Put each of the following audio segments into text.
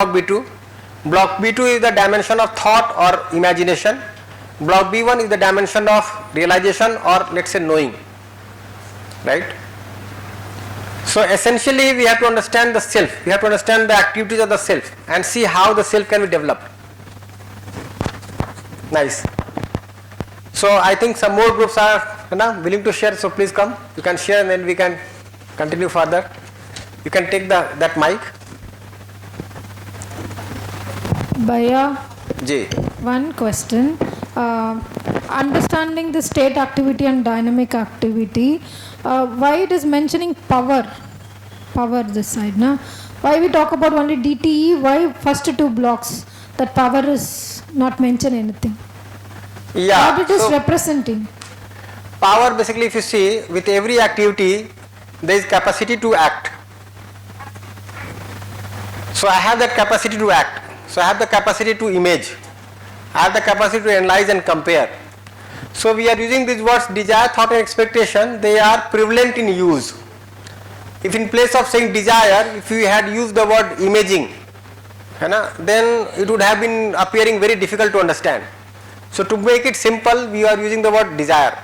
block B2. Block B2 is the dimension of thought or imagination. Block B1 is the dimension of realization or let's say knowing, right? So essentially we have to understand the self, we have to understand the activities of the self and see how the self can be developed. Nice. So I think some more groups are willing to share, so please come, you can share and then we can continue further. You can take that mic. Bhaiya, Ji. one question. Understanding the state activity and dynamic activity, why it is mentioning power this side, na? Why we talk about only DTE, why first two blocks, that power is not mentioned anything? Yeah. What it is representing? Power basically, if you see, with every activity, there is capacity to act. So I have that capacity to act. So I have the capacity to image. I have the capacity to analyze and compare. So we are using these words desire, thought and expectation, they are prevalent in use. If in place of saying desire, if we had used the word imaging, then it would have been appearing very difficult to understand. So to make it simple, we are using the word desire.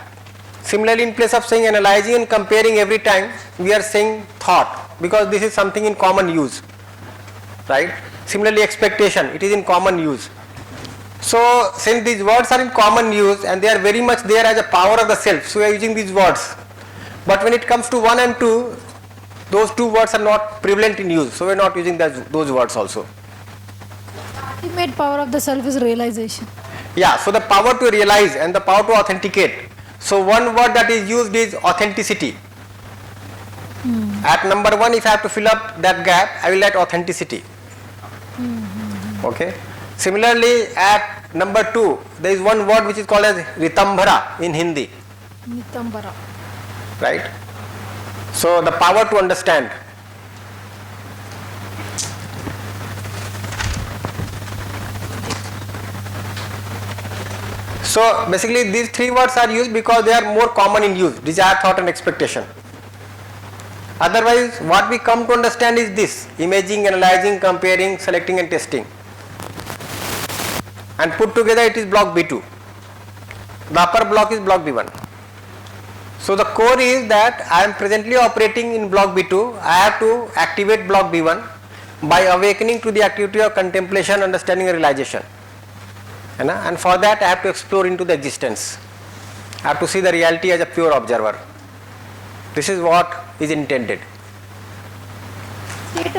Similarly, in place of saying analyzing and comparing every time, we are saying thought, because this is something in common use, right? Similarly, expectation, it is in common use. So since these words are in common use and they are very much there as a power of the self, so we are using these words. But when it comes to 1 and 2, those two words are not prevalent in use, so we are not using those words also. The ultimate power of the self is realization. Yeah, so the power to realize and the power to authenticate. So one word that is used is authenticity. At number 1, if I have to fill up that gap, I will write authenticity. Okay. Similarly, at number 2, there is one word which is called as ritambhara in Hindi. Nitambara. Right. So the power to understand. So basically these 3 words are used because they are more common in use, desire, thought and expectation. Otherwise what we come to understand is this: imaging, analyzing, comparing, selecting and testing. And put together it is block B2. The upper block is block B1. So the core is that I am presently operating in block B2. I have to activate block B1 by awakening to the activity of contemplation, understanding and realization. And for that I have to explore into the existence. I have to see the reality as a pure observer. This is what is intended. State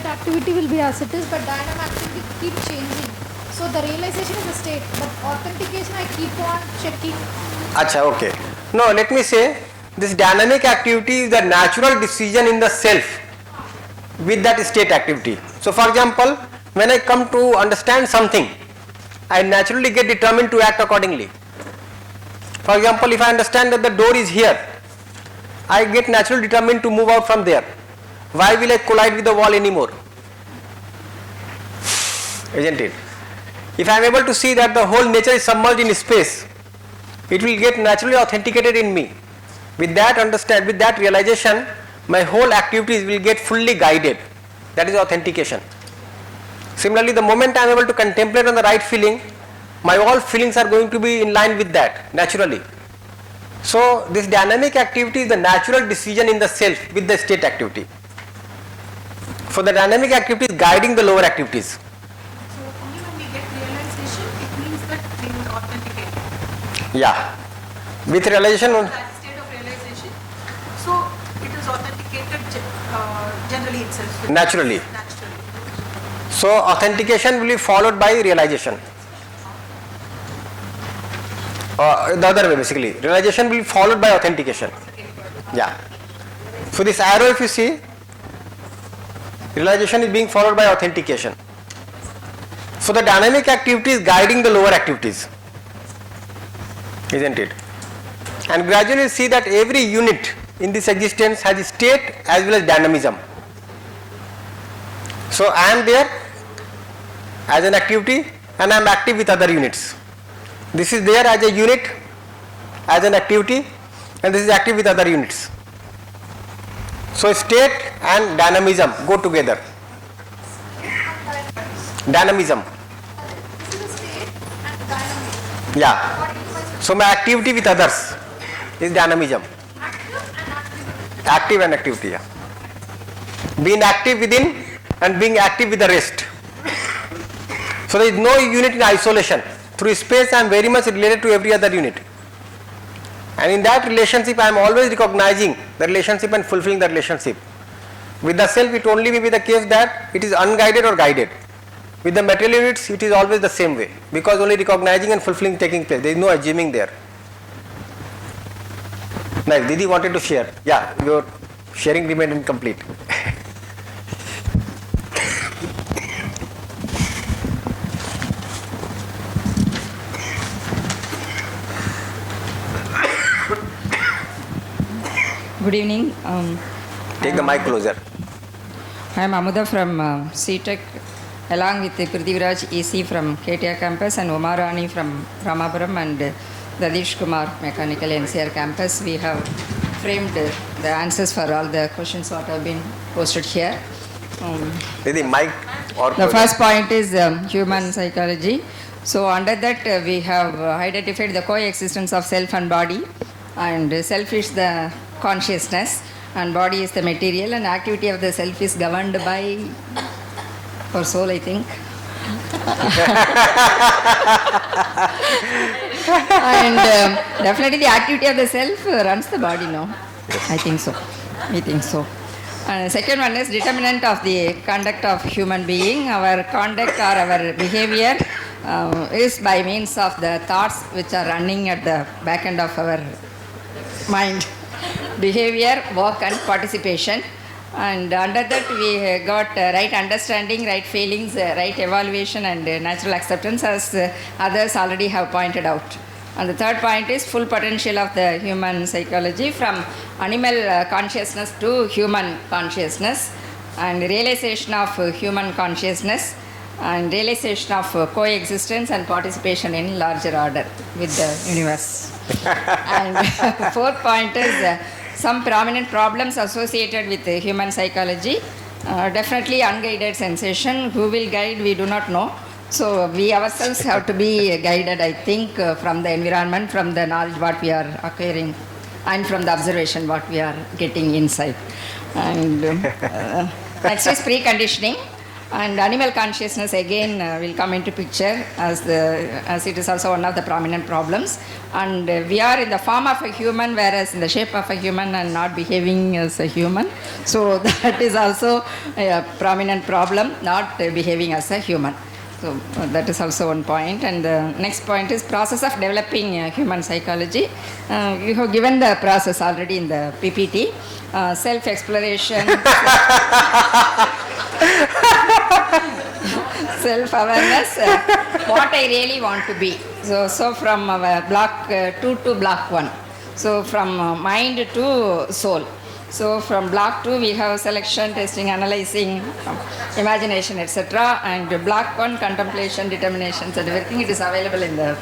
activity will be as it is, but dynamic activity keep changing. So the realization is a state, but authentication I keep on checking. Acha, okay. No, let me say this dynamic activity is the natural decision in the self with that state activity. So for example, when I come to understand something, I naturally get determined to act accordingly. For example, if I understand that the door is here, I get naturally determined to move out from there. Why will I collide with the wall anymore? Isn't it? If I am able to see that the whole nature is submerged in space, it will get naturally authenticated in me. With that realization, my whole activities will get fully guided. That is authentication. Similarly, the moment I am able to contemplate on the right feeling, my all feelings are going to be in line with that naturally. So this dynamic activity is the natural decision in the self with the state activity. So the dynamic activity is guiding the lower activities. So only when we get realization, it means that we will authenticate. Yeah. With realization. That state of realization. So it is authenticated generally itself. Naturally. So authentication will be followed by realization. The other way basically. Realization will be followed by authentication. Yeah. So this arrow, if you see, realization is being followed by authentication. So the dynamic activity is guiding the lower activities, isn't it? And gradually you see that every unit in this existence has a state as well as dynamism. So I am there as an activity and I am active with other units. This is there as a unit, as an activity, and this is active with other units. So state and dynamism go together. Dynamism. Yeah. So my activity with others is dynamism. Active and activity. Yeah. Being active within and being active with the rest. So there is no unit in isolation. Through space I am very much related to every other unit. And in that relationship I am always recognizing the relationship and fulfilling the relationship. With the self it only may be the case that it is unguided or guided. With the material units it is always the same way, because only recognizing and fulfilling taking place. There is no assuming there. Nice. Didi wanted to share. Yeah, your sharing remained incomplete. Good evening. Take the mic closer. I am Amuda from CTech, along with Prithviraj EC from KTR campus and Umarani from Ramapuram and Dadish Kumar Mechanical NCR campus. We have framed the answers for all the questions that have been posted here. Didi, mic or The closer. first point is human psychology. So under that we have identified the coexistence of self and body, and self is the consciousness and body is the material, and activity of the self is governed by or soul, I think. And definitely the activity of the self runs the body, no? I think so. We think so. And second one is determinant of the conduct of human being. Our conduct or our behavior is by means of the thoughts which are running at the back end of our mind. Behavior, work and participation. And under that we got right understanding, right feelings, right evaluation and natural acceptance, as others already have pointed out. And the third point is full potential of the human psychology from animal consciousness to human consciousness, and realization of human consciousness, and realization of coexistence and participation in larger order with the universe. And fourth point is some prominent problems associated with human psychology. Definitely unguided sensation. Who will guide, we do not know. So we ourselves have to be guided, I think, from the environment, from the knowledge what we are acquiring, and from the observation what we are getting inside. And next is preconditioning. And animal consciousness again will come into picture as it is also one of the prominent problems. And we are in the form of a human, whereas in the shape of a human and not behaving as a human. So that is also a prominent problem, not behaving as a human. So that is also one point. And the next point is process of developing human psychology. You have given the process already in the PPT. Self-exploration, self-awareness, what I really want to be. So from block 2 to block 1. So from mind to soul. So from block 2 we have selection, testing, analyzing, imagination, etc. And block 1 contemplation, determinations and everything, it is available in there.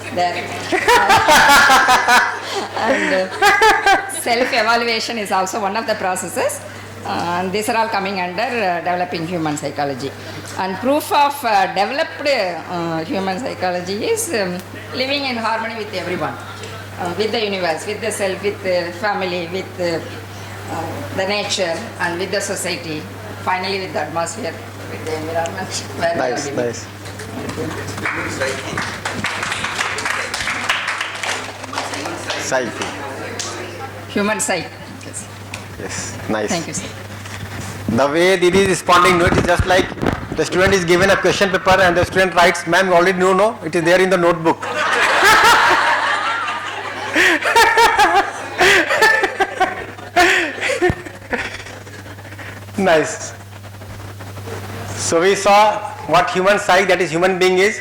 And self-evaluation is also one of the processes. And these are all coming under developing human psychology. And proof of developed human psychology is living in harmony with everyone, with the universe, with the self, with the family, with the nature, and with the society, finally with the atmosphere, with the environment where we are Nice, living. nice. Psyche. Human psyche. Yes, nice. Thank you, sir. The way Didi is responding to it is just like the student is given a question paper and the student writes, "Ma'am, you already know, no? It is there in the notebook." Nice. So we saw what human psyche, that is human being, is.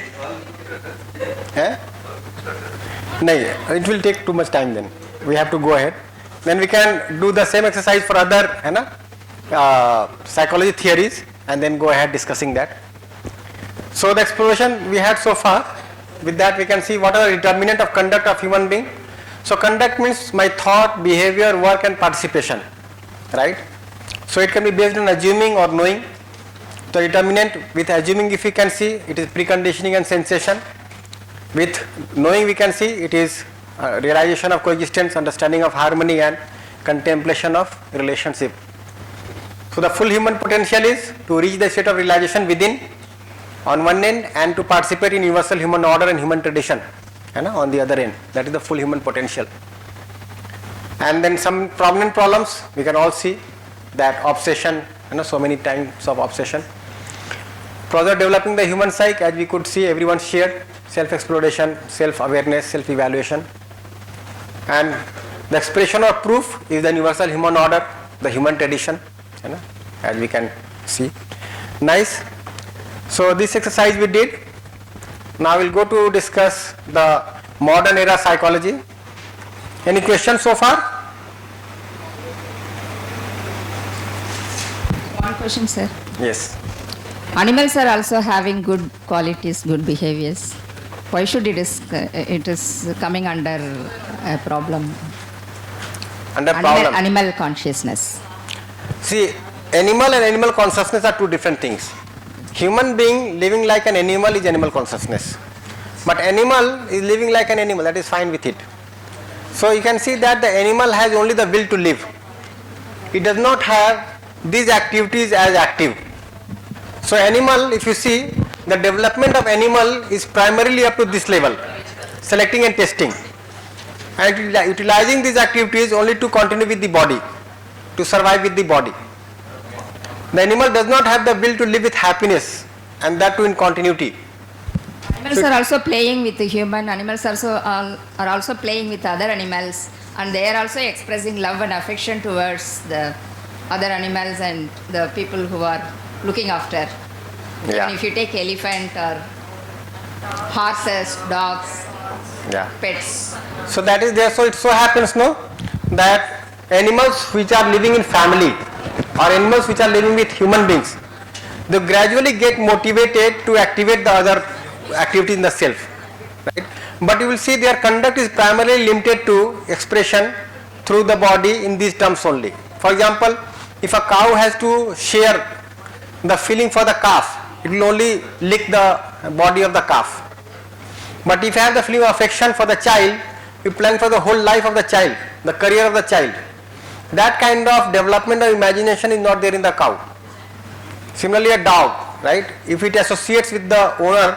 Eh? No, it will take too much time then. We have to go ahead. Then we can do the same exercise for other psychology theories and then go ahead discussing that. So the exploration we had so far, with that we can see what are the determinant of conduct of human being. So conduct means my thought, behavior, work and participation, right? So it can be based on assuming or knowing. The determinant with assuming, if we can see, it is preconditioning and sensation. With knowing, we can see it is realization of coexistence, understanding of harmony, and contemplation of relationship. So the full human potential is to reach the state of realization within on one end and to participate in universal human order and human tradition on the other end. That is the full human potential. And then some prominent problems we can all see, that obsession, so many types of obsession. Further developing the human psyche, as we could see, everyone shared self-exploration, self-awareness, self-evaluation. And the expression or proof is the universal human order, the human tradition, as we can see. Nice. So this exercise we did. Now we'll go to discuss the modern era psychology. Any questions so far? One question, sir. Yes. Animals are also having good qualities, good behaviors. Why should it is coming under a problem? Under problem. Animal consciousness. See, animal and animal consciousness are two different things. Human being living like an animal is animal consciousness. But animal is living like an animal, that is fine with it. So you can see that the animal has only the will to live. It does not have these activities as active. So animal, if you see, the development of animal is primarily up to this level, selecting and testing, and utilizing these activities only to continue with the body, to survive with the body. The animal does not have the will to live with happiness, and that too in continuity. Animals are also playing with the human. Animals are also playing with other animals, and they are also expressing love and affection towards the other animals and the people who are looking after. Yeah. Even if you take elephant or horses, dogs, pets. So that is there. So it so happens, that animals which are living in family or animals which are living with human beings, they gradually get motivated to activate the other activity in the self. Right? But you will see their conduct is primarily limited to expression through the body in these terms only. For example, if a cow has to share the feeling for the calf, it will only lick the body of the calf. But if you have the feeling of affection for the child, you plan for the whole life of the child, the career of the child. That kind of development of imagination is not there in the cow. Similarly, a dog, right? If it associates with the owner,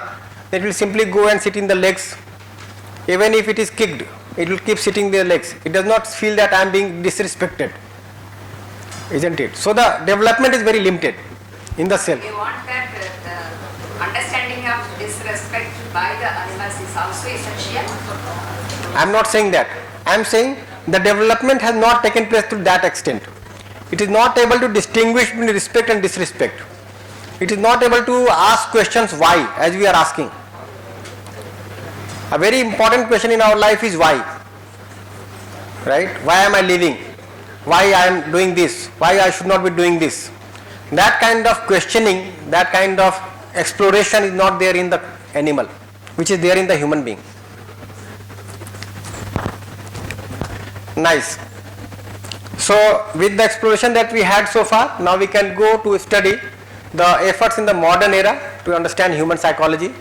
it will simply go and sit in the legs. Even if it is kicked, it will keep sitting their legs. It does not feel that I am being disrespected, isn't it? So the development is very limited in the self. You want that the understanding of disrespect by the animals is also essential? I am not saying that. I am saying the development has not taken place to that extent. It is not able to distinguish between respect and disrespect. It is not able to ask questions why, as we are asking. A very important question in our life is why. Right? Why am I living? Why I am doing this? Why I should not be doing this? That kind of questioning, that kind of exploration is not there in the animal, which is there in the human being. Nice. So with the exploration that we had so far, now we can go to study the efforts in the modern era to understand human psychology.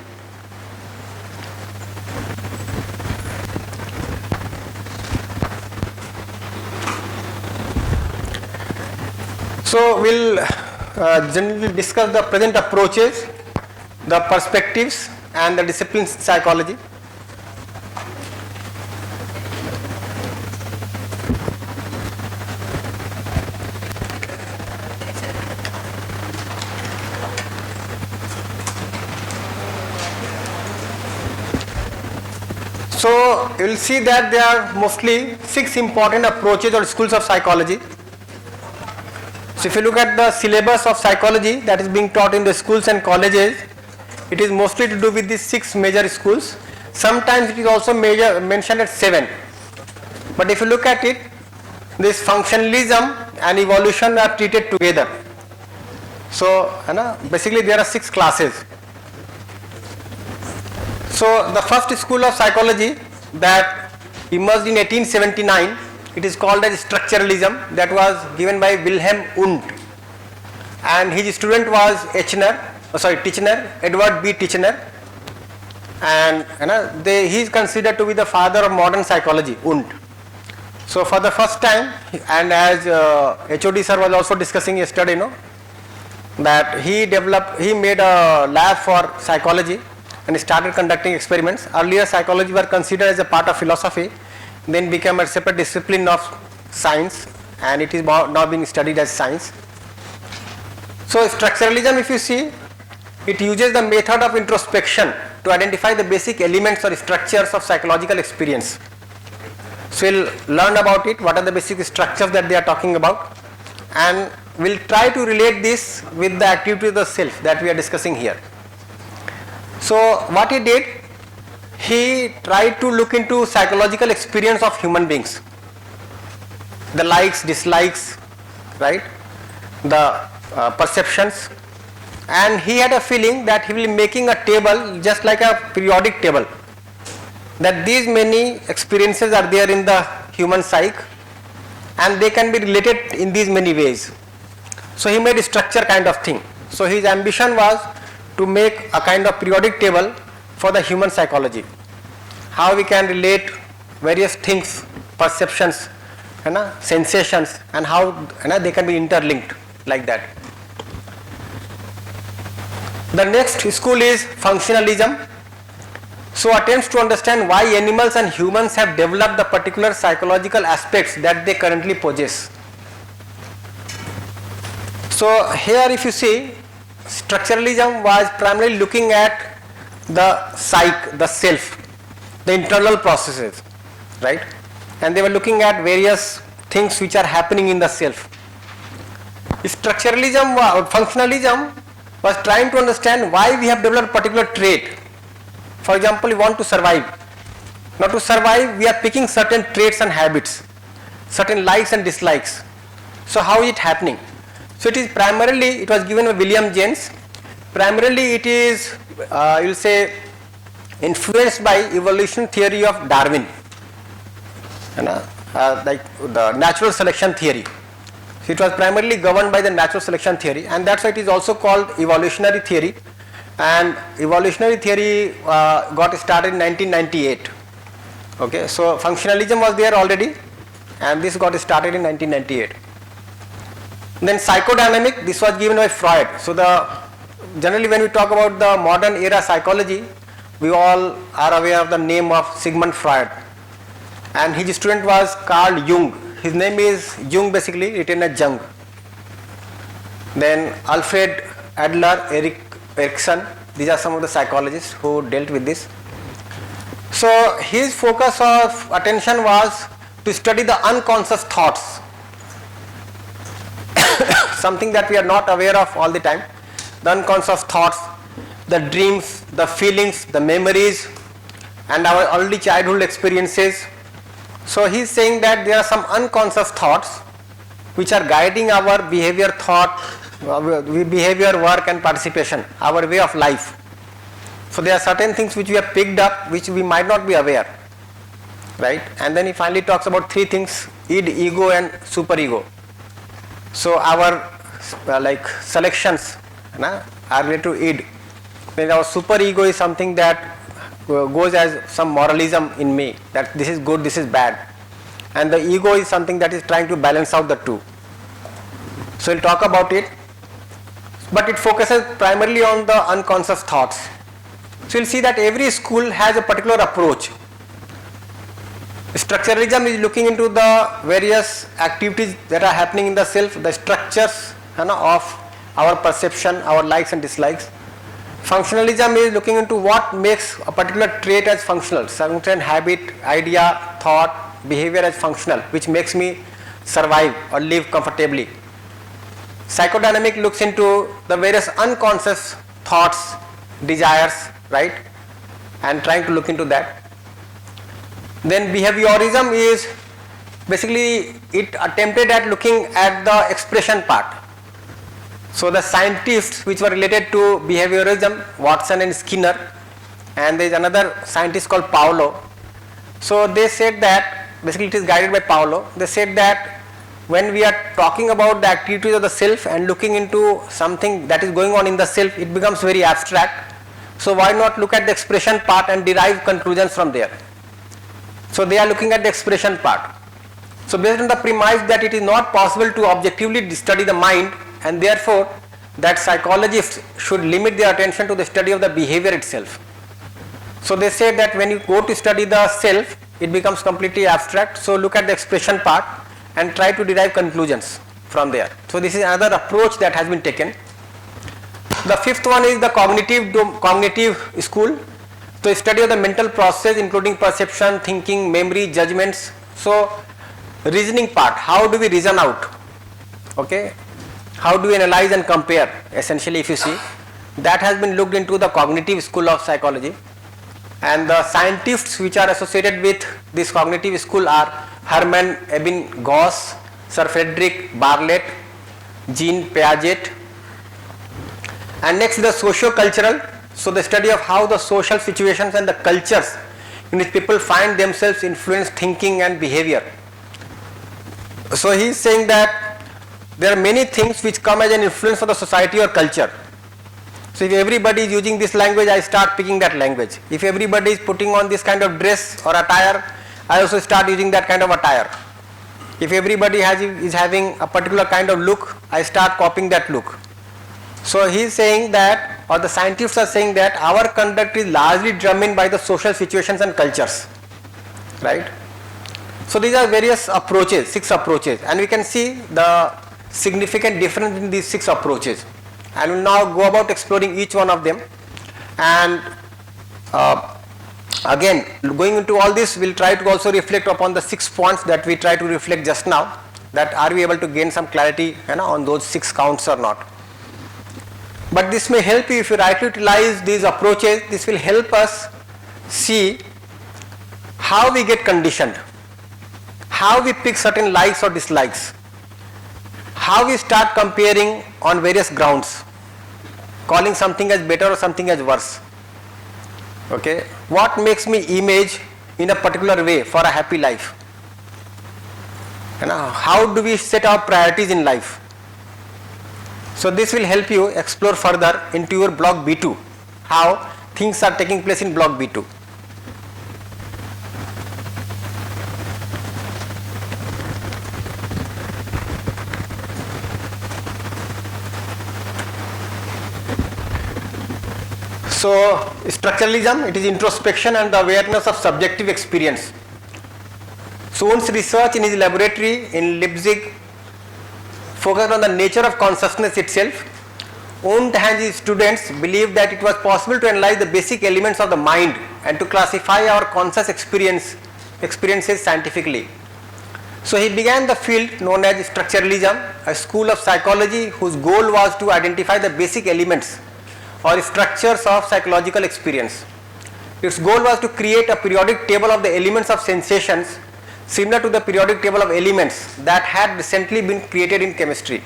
So we'll generally discuss the present approaches, the perspectives and the disciplines in psychology. So you will see that there are mostly 6 important approaches or schools of psychology. So if you look at the syllabus of psychology that is being taught in the schools and colleges, it is mostly to do with these 6 major schools. Sometimes it is also mentioned at 7. But if you look at it, this functionalism and evolution are treated together. So basically there are 6 classes. So the first school of psychology that emerged in 1879, it is called as Structuralism, that was given by Wilhelm Wundt. and his student was Titchener, Edward B. Titchener, and he is considered to be the father of modern psychology, Und. So for the first time, and as HOD sir was also discussing yesterday, that he made a lab for psychology and started conducting experiments. Earlier psychology were considered as a part of philosophy, then became a separate discipline of science, and it is now being studied as science. So structuralism, if you see, it uses the method of introspection to identify the basic elements or structures of psychological experience. So we'll learn about it, what are the basic structures that they are talking about, and we'll try to relate this with the activity of the self that we are discussing here. So what he did, he tried to look into psychological experience of human beings, the likes, dislikes, right, the perceptions, and he had a feeling that he will be making a table just like a periodic table, that these many experiences are there in the human psyche and they can be related in these many ways. So he made a structure kind of thing. So his ambition was to make a kind of periodic table for the human psychology, how we can relate various things, perceptions, sensations, and how they can be interlinked like that. The next school is functionalism. So attempts to understand why animals and humans have developed the particular psychological aspects that they currently possess. So here if you see, structuralism was primarily looking at the psyche, the self, the internal processes, right? And they were looking at various things which are happening in the self. Structuralism or functionalism was trying to understand why we have developed a particular trait. For example, we want to survive. Now to survive, we are picking certain traits and habits, certain likes and dislikes. So how is it happening? So it is primarily, it was given by William James. Primarily it is, you will say, influenced by evolution theory of Darwin, like the natural selection theory. So it was primarily governed by the natural selection theory, and that's why it is also called evolutionary theory. And evolutionary theory got started in 1998. Okay, so functionalism was there already, and this got started in 1998. Then psychodynamic, this was given by Freud. So generally when we talk about the modern era psychology, we all are aware of the name of Sigmund Freud, and his student was Carl Jung. His name is Jung, basically written as Jung. Then Alfred Adler, Erikson, these are some of the psychologists who dealt with this. So his focus of attention was to study the unconscious thoughts, something that we are not aware of all the time, the unconscious thoughts, the dreams, the feelings, the memories, and our early childhood experiences. So he is saying that there are some unconscious thoughts which are guiding our behavior, behavior, work and participation, our way of life. So there are certain things which we have picked up which we might not be aware, right? And then he finally talks about three things: id, ego and superego. So our like selections are related to id. Then our superego is something that goes as some moralism in me, that this is good, this is bad, and the ego is something that is trying to balance out the two. So we'll talk about it, but it focuses primarily on the unconscious thoughts. So you'll see that every school has a particular approach. Structuralism is looking into the various activities that are happening in the self, the structures of our perception, our likes and dislikes. Functionalism is looking into what makes a particular trait as functional, certain habit, idea, thought, behavior as functional, which makes me survive or live comfortably. Psychodynamic looks into the various unconscious thoughts, desires, right, and trying to look into that. Then behaviorism is basically it attempted at looking at the expression part. So the scientists which were related to behaviorism, Watson and Skinner, and there is another scientist called Paulo. So they said that, basically it is guided by Paulo, they said that when we are talking about the activities of the self and looking into something that is going on in the self, it becomes very abstract. So why not look at the expression part and derive conclusions from there? So they are looking at the expression part. So based on the premise that it is not possible to objectively study the mind, and therefore that psychologists should limit their attention to the study of the behavior itself. So they say that when you go to study the self, it becomes completely abstract. So look at the expression part and try to derive conclusions from there. So this is another approach that has been taken. The fifth one is the cognitive school. So study of the mental process including perception, thinking, memory, judgments. So reasoning part, how do we reason out? Okay, how do we analyze and compare? Essentially, if you see, that has been looked into the cognitive school of psychology. And the scientists which are associated with this cognitive school are Hermann Ebbinghaus, Sir Frederick Bartlett, Jean Piaget. And next the socio-cultural, so the study of how the social situations and the cultures in which people find themselves influence thinking and behavior. So he is saying that there are many things which come as an influence of the society or culture. So if everybody is using this language, I start picking that language. If everybody is putting on this kind of dress or attire, I also start using that kind of attire. If everybody is having a particular kind of look, I start copying that look. So he is saying that, or the scientists are saying that our conduct is largely determined by the social situations and cultures, right? So these are various approaches, 6 approaches, and we can see the significant difference in these 6 approaches. I will now go about exploring each one of them, and again going into all this, we will try to also reflect upon the 6 points that we try to reflect just now, that are we able to gain some clarity on those 6 counts or not. But this may help you if you rightly utilize these approaches. This will help us see how we get conditioned, how we pick certain likes or dislikes, how we start comparing on various grounds, calling something as better or something as worse. Okay, what makes me image in a particular way for a happy life? How do we set our priorities in life? So this will help you explore further into your block B2, how things are taking place in block B2. So structuralism, it is introspection and the awareness of subjective experience. So Wundt's research in his laboratory in Leipzig focused on the nature of consciousness itself. Wundt and his students believed that it was possible to analyze the basic elements of the mind and to classify our conscious experiences scientifically. So he began the field known as structuralism, a school of psychology whose goal was to identify the basic elements or structures of psychological experience. Its goal was to create a periodic table of the elements of sensations similar to the periodic table of elements that had recently been created in chemistry.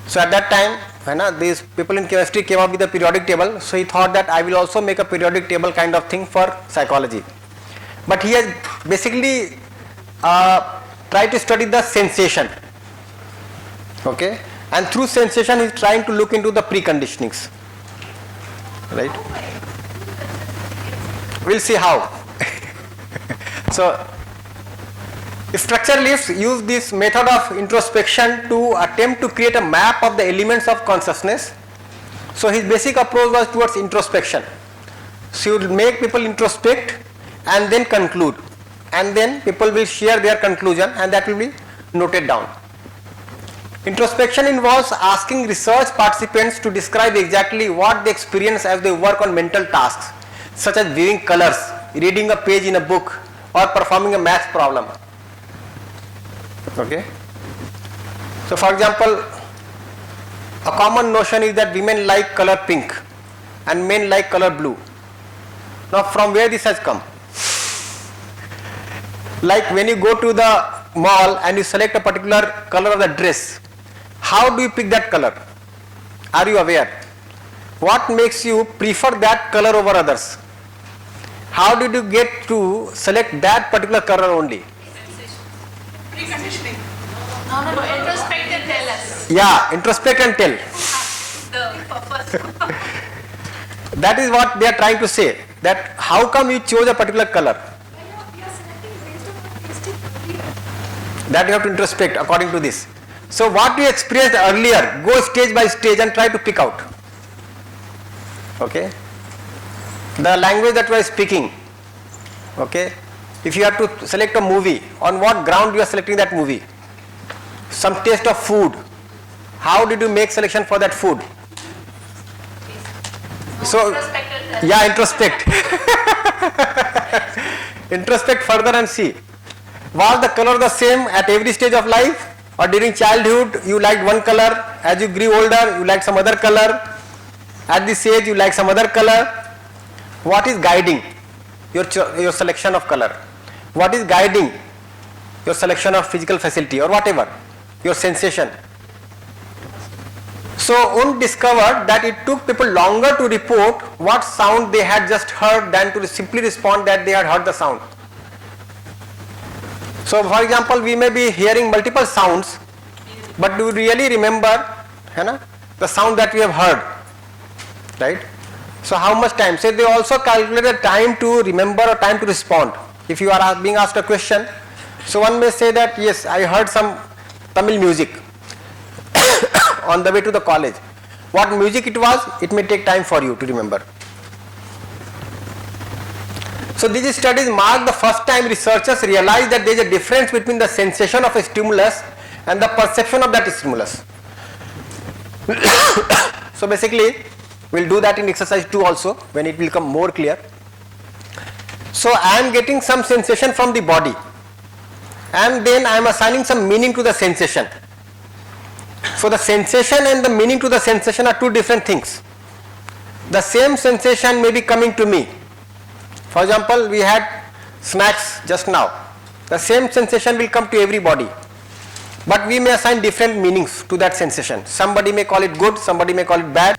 So at that time, these people in chemistry came up with a periodic table, so he thought that I will also make a periodic table kind of thing for psychology. But he has basically tried to study the sensation, okay, and through sensation he is trying to look into the preconditionings, right? We'll see how. So structuralists use this method of introspection to attempt to create a map of the elements of consciousness. So his basic approach was towards introspection. So he would make people introspect and then conclude, and then people will share their conclusion and that will be noted down. Introspection involves asking research participants to describe exactly what they experience as they work on mental tasks such as viewing colors, reading a page in a book, or performing a math problem. Okay. So for example, a common notion is that women like color pink and men like color blue. Now from where this has come? Like when you go to the mall and you select a particular color of the dress, how do you pick that color? Are you aware? What makes you prefer that color over others? How did you get to select that particular color only? Preconditioning. No, introspect and tell us. Yeah, introspect and tell. The purpose. That is what they are trying to say. That how come you chose a particular color? That you have to introspect according to this. So what you experienced earlier, go stage by stage and try to pick out. Okay. The language that we are speaking. Okay. If you have to select a movie, on what ground you are selecting that movie? Some taste of food. How did you make selection for that food? So, yeah, introspect. Introspect further and see. Was the color the same at every stage of life? Or during childhood you liked one color, as you grew older you liked some other color, at this age you like some other color? What is guiding your selection of color? What is guiding your selection of physical facility or whatever, your sensation? So one discovered that it took people longer to report what sound they had just heard than to simply respond that they had heard the sound. So for example, we may be hearing multiple sounds, but do we really remember the sound that we have heard, right? So how much time? So they also calculated time to remember or time to respond. If you are being asked a question, so one may say that yes, I heard some Tamil music on the way to the college. What music it was, it may take time for you to remember. So these studies mark the first time researchers realized that there is a difference between the sensation of a stimulus and the perception of that stimulus. So basically, we will do that in exercise 2 also, when it will become more clear. So I am getting some sensation from the body, and then I am assigning some meaning to the sensation. So the sensation and the meaning to the sensation are two different things. The same sensation may be coming to me. For example, we had snacks just now. The same sensation will come to everybody, but we may assign different meanings to that sensation. Somebody may call it good, somebody may call it bad.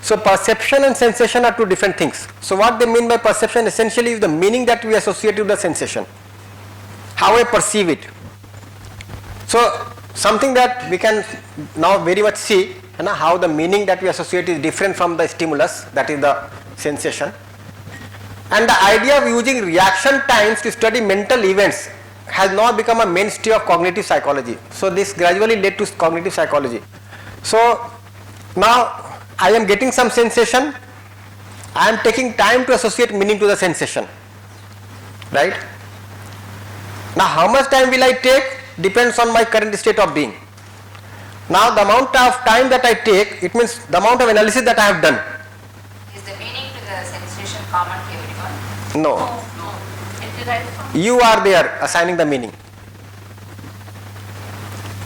So perception and sensation are two different things. So what they mean by perception essentially is the meaning that we associate with the sensation, how I perceive it. So something that we can now very much see, how the meaning that we associate is different from the stimulus, that is the sensation. And the idea of using reaction times to study mental events has now become a mainstay of cognitive psychology. So this gradually led to cognitive psychology. So now I am getting some sensation, I am taking time to associate meaning to the sensation, right? Now how much time will I take depends on my current state of being. Now the amount of time that I take, it means the amount of analysis that I have done. Is the meaning to the sensation common to everyone? No. No. It derives from. You are there assigning the meaning.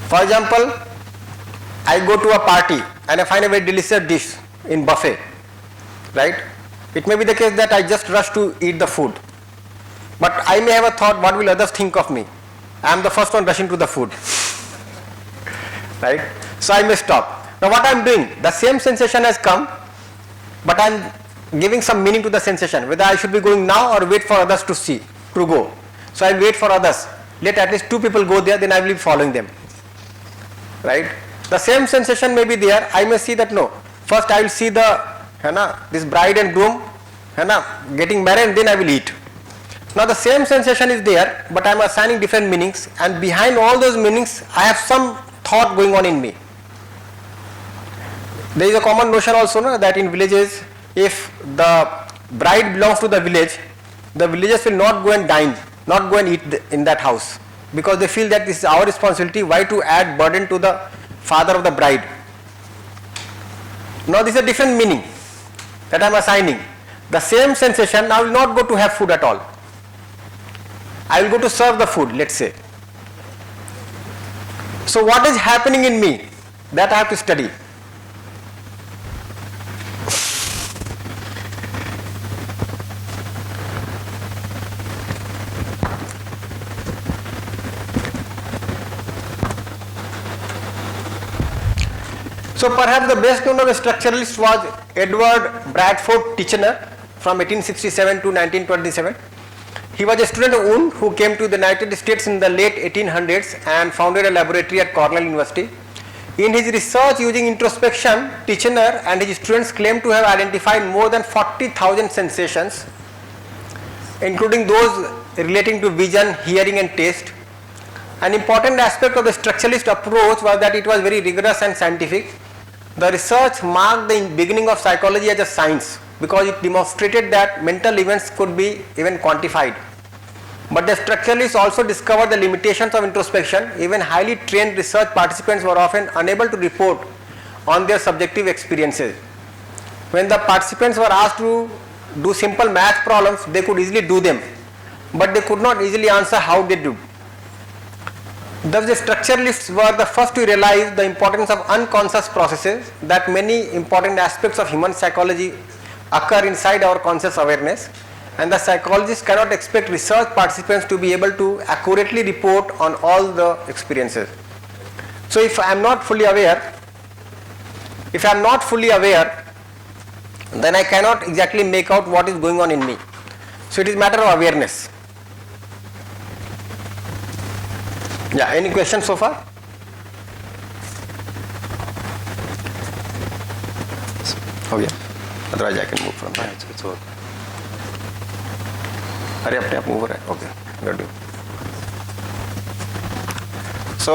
For example, I go to a party and I find a very delicious dish in buffet, right? It may be the case that I just rush to eat the food, but I may have a thought, what will others think of me? I am the first one rushing to the food, right? So I may stop. Now what I am doing, the same sensation has come, but I am giving some meaning to the sensation, whether I should be going now or wait for others to see, to go. So I will wait for others, let at least 2 people go there, then I will be following them, right? The same sensation may be there, I may see that no, first I will see this bride and groom getting married, and then I will eat. Now the same sensation is there, but I am assigning different meanings, and behind all those meanings I have some thought going on in me. There is a common notion also that in villages, if the bride belongs to the village, the villagers will not go and dine, not go and eat in that house, because they feel that this is our responsibility, why to add burden to the father of the bride. Now this is a different meaning that I am assigning. The same sensation, I will not go to have food at all. I will go to serve the food, let's say. So what is happening in me, that I have to study. So perhaps the best known of a structuralist was Edward Bradford Titchener from 1867 to 1927. He was a student of Wundt who came to the United States in the late 1800s and founded a laboratory at Cornell University. In his research using introspection, Titchener and his students claimed to have identified more than 40,000 sensations, including those relating to vision, hearing and taste. An important aspect of the structuralist approach was that it was very rigorous and scientific. The research marked the beginning of psychology as a science because it demonstrated that mental events could be even quantified. But the structuralists also discovered the limitations of introspection. Even highly trained research participants were often unable to report on their subjective experiences. When the participants were asked to do simple math problems, they could easily do them, but they could not easily answer how they do. Thus, the structuralists were the first to realize the importance of unconscious processes, that many important aspects of human psychology occur inside our conscious awareness, and the psychologists cannot expect research participants to be able to accurately report on all the experiences. So if I am not fully aware, then I cannot exactly make out what is going on in me. So it is matter of awareness. Yeah, any questions so far? Oh yeah, otherwise I can move from there. It's over. अरे अपने आप move रहा है, okay, good. So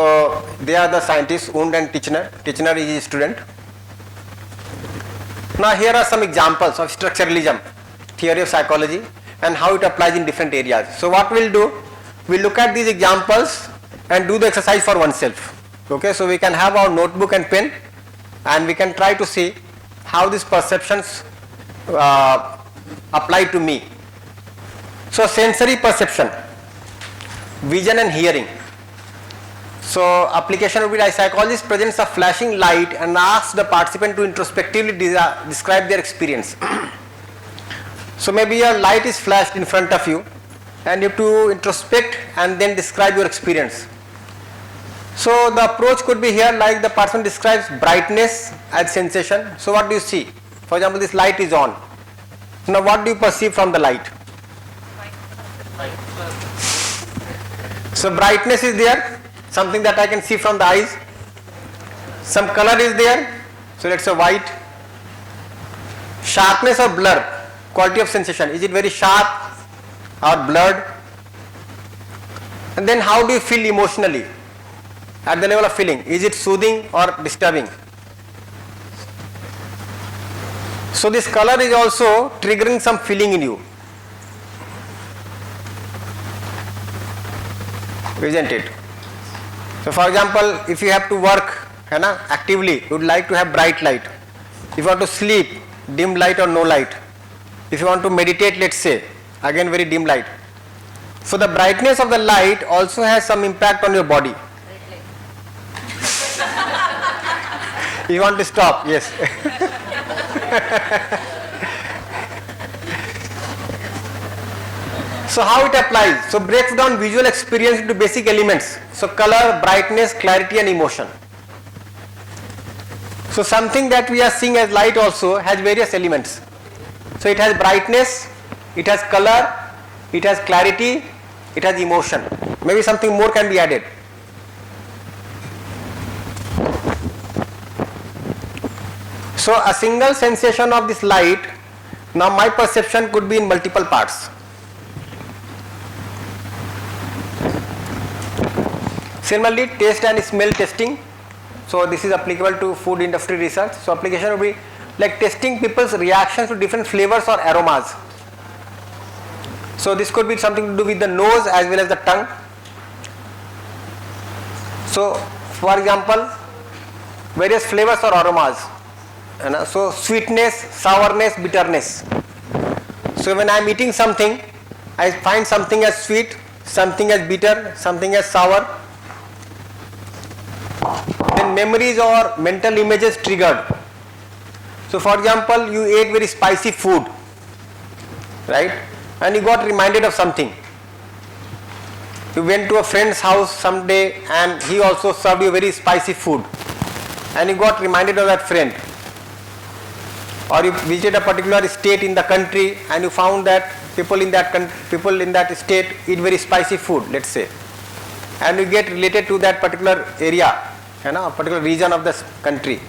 they are the scientists, Wundt and Titchener. Titchener is his student. Now here are some examples of structuralism, theory of psychology, and how it applies in different areas. So what we'll do, we'll look at these examples and do the exercise for oneself. Okay, so we can have our notebook and pen and we can try to see how these perceptions apply to me. So sensory perception, vision and hearing. So application would be like psychologist presents a flashing light and asks the participant to introspectively describe their experience. So maybe a light is flashed in front of you and you have to introspect and then describe your experience. So the approach could be here like the person describes brightness as sensation. So what do you see? For example, this light is on. Now what do you perceive from the light? So brightness is there, something that I can see from the eyes. Some color is there, so let's say white. Sharpness or blur, quality of sensation, is it very sharp or blurred? And then how do you feel emotionally? At the level of feeling, is it soothing or disturbing? So this color is also triggering some feeling in you, isn't it? So for example, if you have to work actively, you would like to have bright light. If you want to sleep, dim light or no light. If you want to meditate, let's say, again very dim light. So the brightness of the light also has some impact on your body. You want to stop? Yes. So how it applies? So breaks down visual experience into basic elements. So color, brightness, clarity and emotion. So something that we are seeing as light also has various elements. So it has brightness, it has color, it has clarity, it has emotion. Maybe something more can be added. So a single sensation of this light, now my perception could be in multiple parts. Similarly, taste and smell testing. So this is applicable to food industry research. So application would be like testing people's reactions to different flavors or aromas. So this could be something to do with the nose as well as the tongue. So for example, various flavors or aromas. So sweetness, sourness, bitterness. So when I am eating something, I find something as sweet, something as bitter, something as sour. Then memories or mental images triggered. So for example, you ate very spicy food, right? And you got reminded of something. You went to a friend's house someday and he also served you very spicy food and you got reminded of that friend. or you visited a particular state in the country and you found that people in that state eat very spicy food, let's say, and you get related to that particular area, a particular region of the country.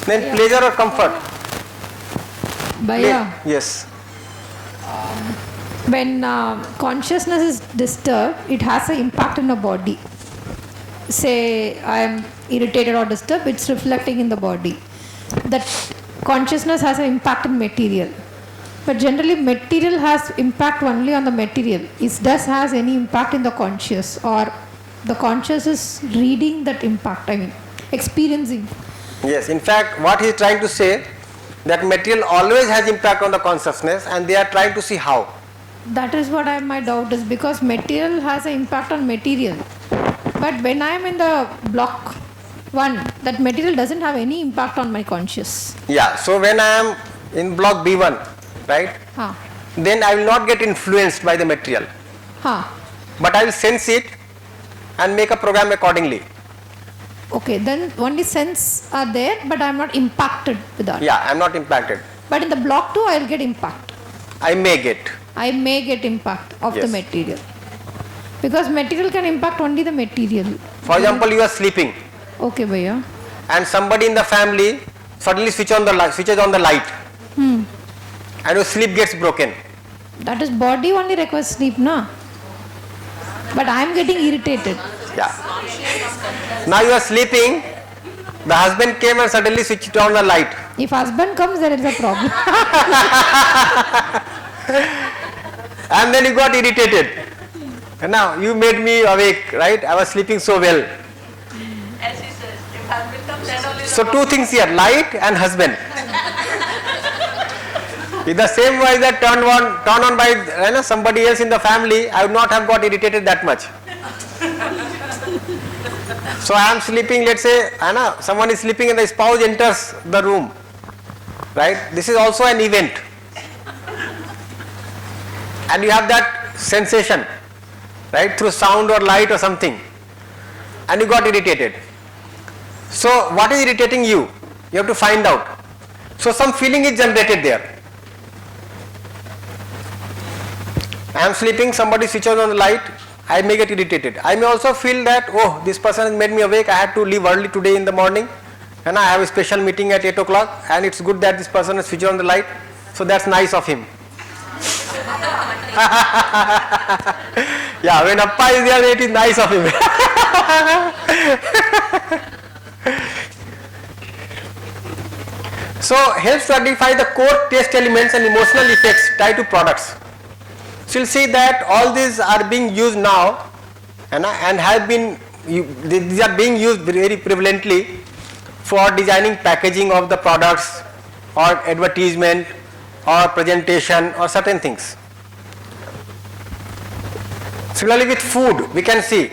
Then pleasure or comfort? Bhaiya, Yes. when consciousness is disturbed, it has an impact in the body. Say I am irritated or disturbed, it's reflecting in the body. That consciousness has an impact in material. But generally material has impact only on the material. It does has any impact in the conscious, or the conscious is reading that impact, experiencing. Yes, in fact what he is trying to say, that material always has impact on the consciousness and they are trying to see how. That is what my doubt is, because material has an impact on material. But when I am in the block 1, that material doesn't have any impact on my conscious. Yeah, so when I am in block B1, right, then I will not get influenced by the material. But I will sense it and make a program accordingly. Okay, then only sense are there, but I am not impacted with that. Yeah, I am not impacted. But in the block 2, I will get impact. I may get. I may get impact of the Yes. material. Because material can impact only the material. For example, you are sleeping Okay, Bhaiya. and somebody in the family suddenly switches on the light and your sleep gets broken. That is body only requires sleep, na? But I am getting irritated. Yeah. Now you are sleeping, the husband came and suddenly switched on the light. If husband comes, there is a problem. And then you got irritated. And now you made me awake, right? I was sleeping so well. As he says, if husband comes, then only So two things here, light and husband. If the same was that turned on by somebody else in the family, I would not have got irritated that much. So I am sleeping, let's say, someone is sleeping and the spouse enters the room, right? This is also an event. And you have that sensation, right, through sound or light or something, and you got irritated. So what is irritating you? You have to find out. So some feeling is generated there. I am sleeping, somebody switches on the light, I may get irritated. I may also feel that, oh, this person has made me awake, I had to leave early today in the morning and I have a special meeting at 8 o'clock and it's good that this person has switched on the light, so that's nice of him. Yeah, when Appa is there, it is nice of him. So helps to identify the core taste elements and emotional effects tied to products. So you'll see that all these are being used now and have been, these are being used very prevalently for designing packaging of the products or advertisement or presentation or certain things. Similarly with food, we can see,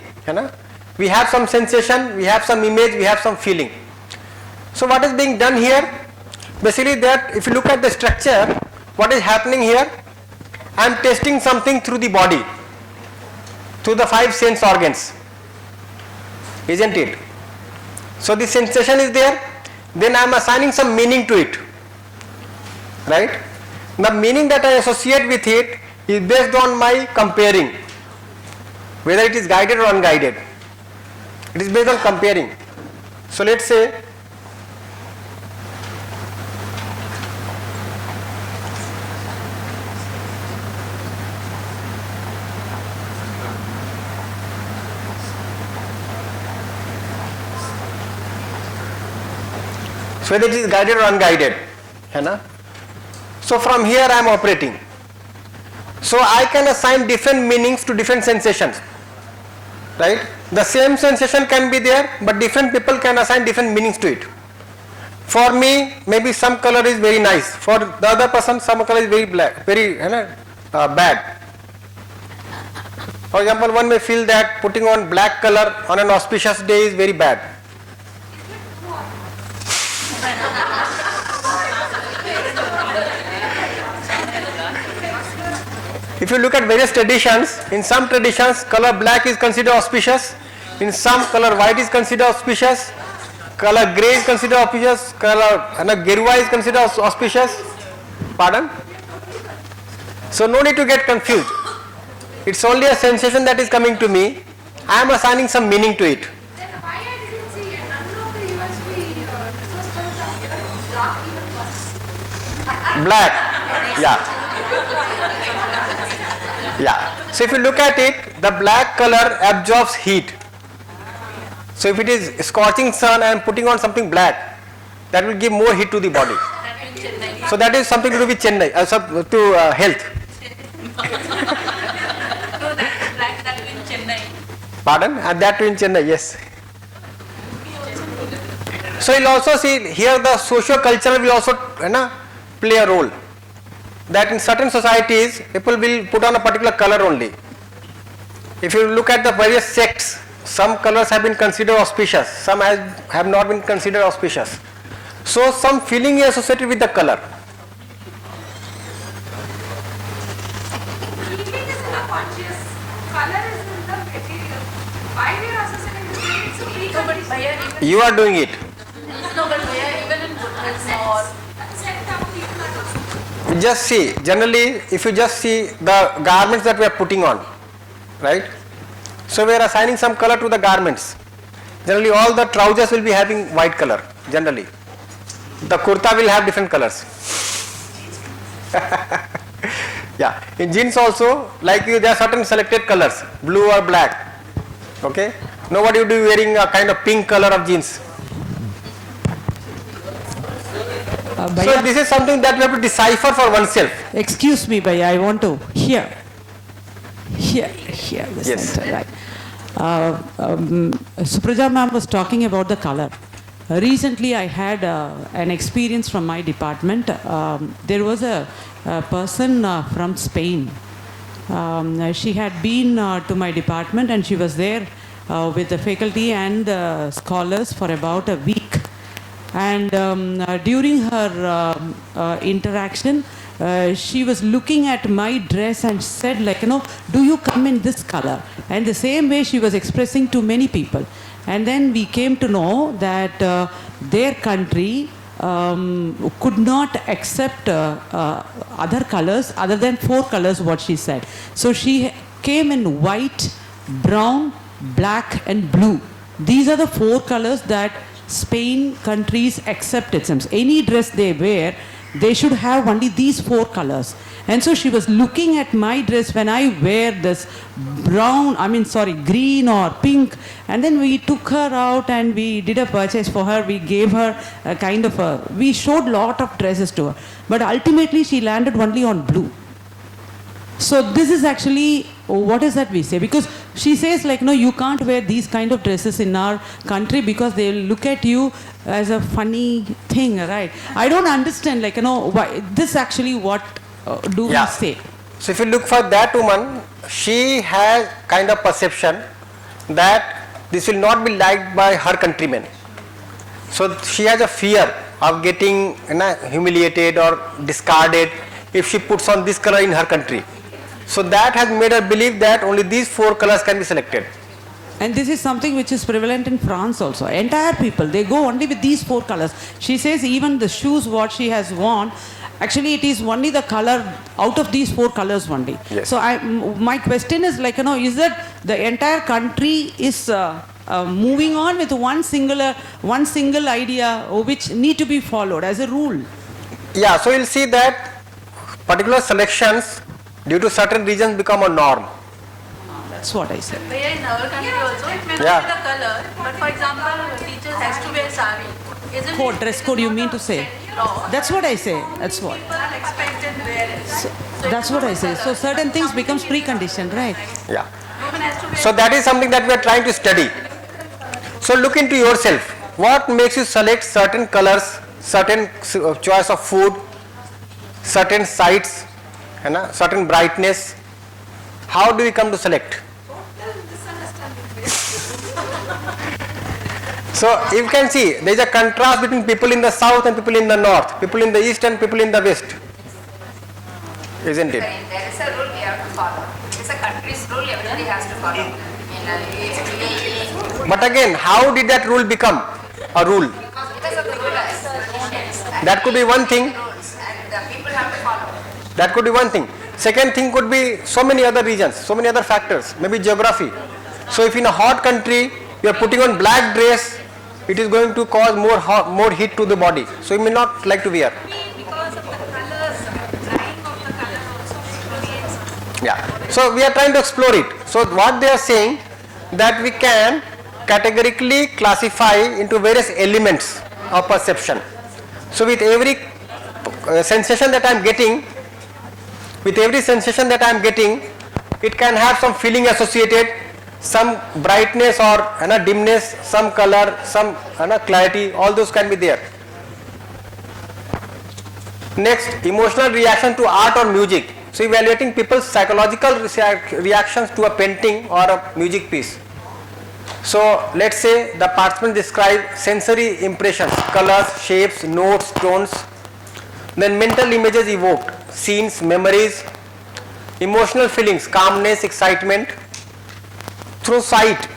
we have some sensation, we have some image, we have some feeling. So what is being done here? Basically that if you look at the structure, what is happening here? I am testing something through the body, through the 5 sense organs, isn't it? So the sensation is there, then I am assigning some meaning to it, right? The meaning that I associate with it is based on my comparing, whether it is guided or unguided. It is based on comparing. So let's say whether it is guided or unguided. So from here I am operating. So I can assign different meanings to different sensations, right? The same sensation can be there, but different people can assign different meanings to it. For me, maybe some color is very nice. For the other person, some color is very black, very bad. For example, one may feel that putting on black color on an auspicious day is very bad. If you look at various traditions, in some traditions color black is considered auspicious, in some color white is considered auspicious, color grey is considered auspicious, color Gerua is considered auspicious. Pardon? So no need to get confused. It's only a sensation that is coming to me. I am assigning some meaning to it. Then why I didn't see none of the UHV systems are dark even first? Black. Yeah. Yeah. So if you look at it, the black color absorbs heat. So if it is scorching sun and putting on something black, that will give more heat to the body. So that is something to do with Chennai, health. No, that's black that in Chennai. Pardon? And that too in Chennai, yes. So you'll also see here the socio-cultural will also play a role. That in certain societies, people will put on a particular color only. If you look at the various sects, some colors have been considered auspicious, some have not been considered auspicious. So some feeling is associated with the color. Healing is in the conscious, color is in the material. Why we are associating with it? It's a precondition. You are doing it. No, but even in Buddhism or set down people are also. Just see, generally if you just see the garments that we are putting on, right? So we are assigning some color to the garments. Generally all the trousers will be having white color, generally. The kurta will have different colors. Yeah, in jeans also, like you, there are certain selected colors, blue or black. Okay, nobody would be wearing a kind of pink color of jeans. So this is something that we have to decipher for oneself. Excuse me, Bhaiya, I want to hear the Yes. center, right. Supraja ma'am was talking about the color. Recently I had an experience from my department. There was a person from Spain. She had been to my department and she was there with the faculty and the scholars for about a week. And during her interaction, she was looking at my dress and said, like, do you come in this color? And the same way she was expressing to many people. And then we came to know that their country could not accept other colors other than 4 colors, what she said. So she came in white, brown, black and blue. These are the 4 colors that Spain countries accept, it seems. Any dress they wear, they should have only these 4 colors. And so she was looking at my dress when I wear this green or pink. And then we took her out and we did a purchase for her. We gave her a kind of we showed lot of dresses to her. But ultimately she landed only on blue. So this is actually, what is that we say? Because she says, like, no, you can't wear these kind of dresses in our country because they will look at you as a funny thing, right? I don't understand, like, why this actually what do we say? So if you look for that woman, she has kind of perception that this will not be liked by her countrymen. So she has a fear of getting humiliated or discarded if she puts on this color in her country. So that has made her believe that only these 4 colors can be selected. And this is something which is prevalent in France also. Entire people, they go only with these 4 colors. She says even the shoes what she has worn, actually it is only the color out of these 4 colors only. Yes. So my question is, like, is that the entire country is moving on with one single idea which need to be followed as a rule? Yeah, so you'll see that particular selections due to certain regions become a norm. That's what I said. In our country also, it may not Yeah. be the color, but for example, teachers has to wear sari. Isn't Code, it? dress code you mean to say? Law. That's what I say. That's what. People are expected to wear it. So That's what I say. So certain things becomes preconditioned, right? Yeah. women has to wear. So that is something that we are trying to study. So look into yourself. What makes you select certain colors, certain choice of food, certain sights, certain brightness? How do we come to select? So you can see there is a contrast between people in the south and people in the north, people in the east and people in the west, isn't it? There is a rule we have to follow. It's a country's rule, everybody has to follow. But again, how did that rule become? a rule. Because of the rules. That could be one thing. Rules and the people have to follow. That could be one thing. Second thing could be so many other regions, so many other factors, maybe geography. So if in a hot country you are putting on black dress, it is going to cause more heat to the body. So you may not like to wear. Because of the colors, drying of the color also creates. Yeah. So we are trying to explore it. So what they are saying that we can categorically classify into various elements of perception. So with every sensation that I am getting, it can have some feeling associated, some brightness or dimness, some color, some clarity, all those can be there. Next, emotional reaction to art or music. So evaluating people's psychological reactions to a painting or a music piece. So let's say the participants describe sensory impressions, colors, shapes, notes, tones, then mental images evoked, scenes, memories, emotional feelings, calmness, excitement. Through sight,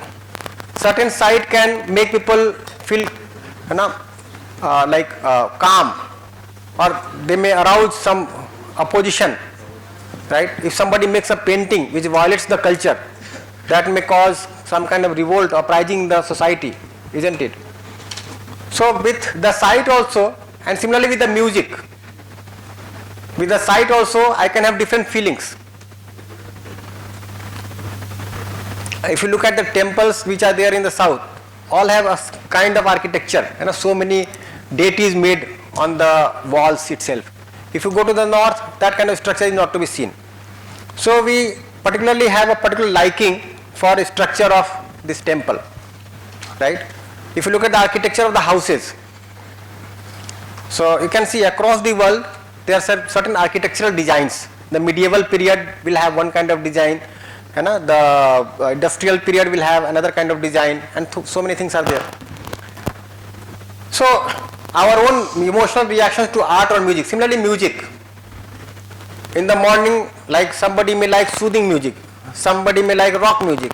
certain sight can make people feel calm, or they may arouse some opposition, right? If somebody makes a painting which violates the culture, that may cause some kind of revolt or uprising in the society, isn't it? So with the sight also, and similarly with the music, with the sight also I can have different feelings. If you look at the temples which are there in the south, all have a kind of architecture, so many deities made on the walls itself. If you go to the north, that kind of structure is not to be seen. So we particularly have a particular liking for the structure of this temple, right? If you look at the architecture of the houses, so you can see across the world there are certain architectural designs. The medieval period will have one kind of design, the industrial period will have another kind of design, and so many things are there. So our own emotional reactions to art or music. Similarly music. In the morning, like somebody may like soothing music, somebody may like rock music,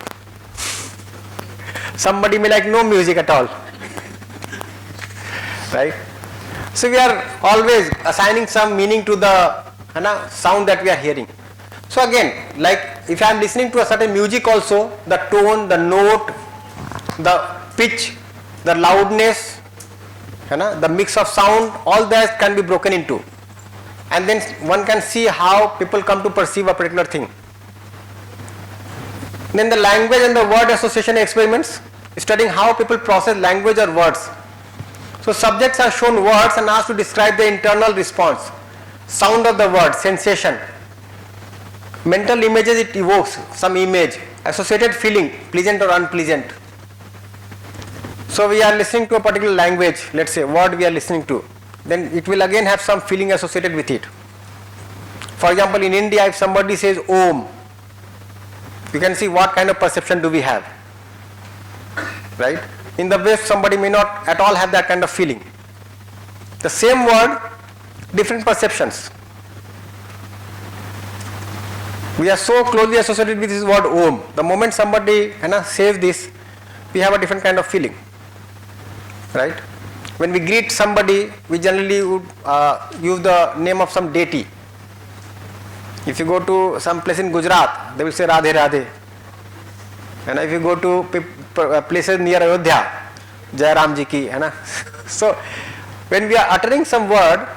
somebody may like no music at all, right? So we are always assigning some meaning to the sound that we are hearing. So again, like if I am listening to a certain music also, the tone, the note, the pitch, the loudness, the mix of sound, all that can be broken into. And then one can see how people come to perceive a particular thing. Then the language and the word association experiments, studying how people process language or words. So subjects are shown words and asked to describe the internal response, sound of the word, sensation, mental images it evokes, some image, associated feeling, pleasant or unpleasant. So we are listening to a particular language, let's say word we are listening to, then it will again have some feeling associated with it. For example, in India, if somebody says Om, you can see what kind of perception do we have, right? In the West, somebody may not at all have that kind of feeling. The same word, different perceptions. We are so closely associated with this word Om. The moment somebody says this, we have a different kind of feeling, right? When we greet somebody, we generally would use the name of some deity. If you go to some place in Gujarat, they will say Radhe Radhe. And if you go to places near Ayodhya, Jai Ram Ji ki, So when we are uttering some word,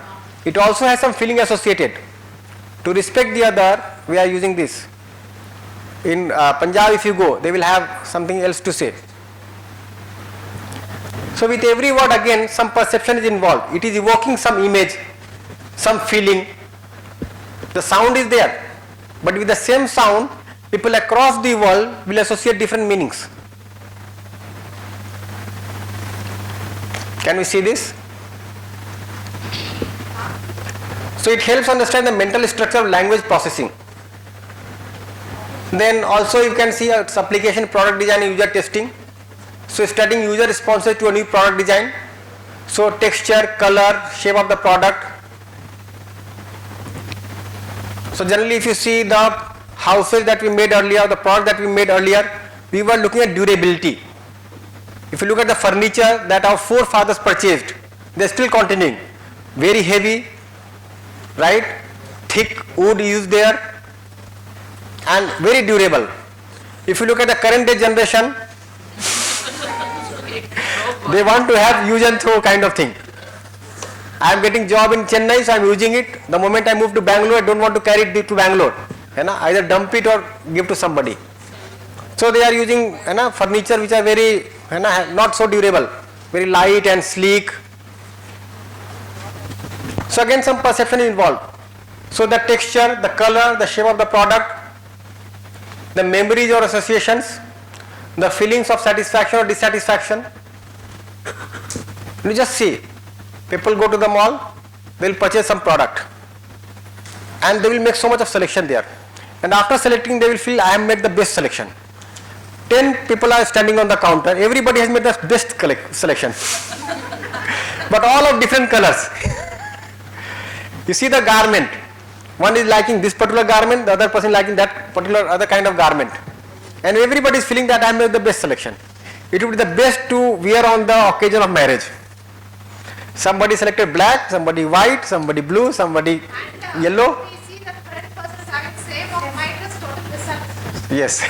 it also has some feeling associated. To respect the other, we are using this. In Punjab, if you go, they will have something else to say. So with every word again, some perception is involved. It is evoking some image, some feeling. The sound is there, but with the same sound, people across the world will associate different meanings. Can we see this? So it helps understand the mental structure of language processing. Then also you can see its application, product design and user testing. So studying user responses to a new product design. So texture, color, shape of the product. So generally if you see the houses that we made earlier, the product that we made earlier, we were looking at durability. If you look at the furniture that our forefathers purchased, they are still continuing. Very heavy, right? Thick wood used there and very durable. If you look at the current day generation, they want to have use and throw kind of thing. I am getting job in Chennai, so I am using it. The moment I move to Bangalore, I don't want to carry it to Bangalore. Either dump it or give to somebody. So they are using furniture which are very not so durable, very light and sleek. So again some perception is involved. So the texture, the color, the shape of the product, the memories or associations, the feelings of satisfaction or dissatisfaction. You just see, people go to the mall, they will purchase some product and they will make so much of selection there, and after selecting they will feel I have made the best selection. 10 people are standing on the counter, everybody has made the best selection but all of different colors. You see the garment, one is liking this particular garment, the other person liking that particular other kind of garment, and everybody is feeling that I have made the best selection. It would be the best to wear on the occasion of marriage. Somebody selected black, somebody white, somebody blue, somebody yellow. We see the third person is having same of mine is total misunderstanding. Yes.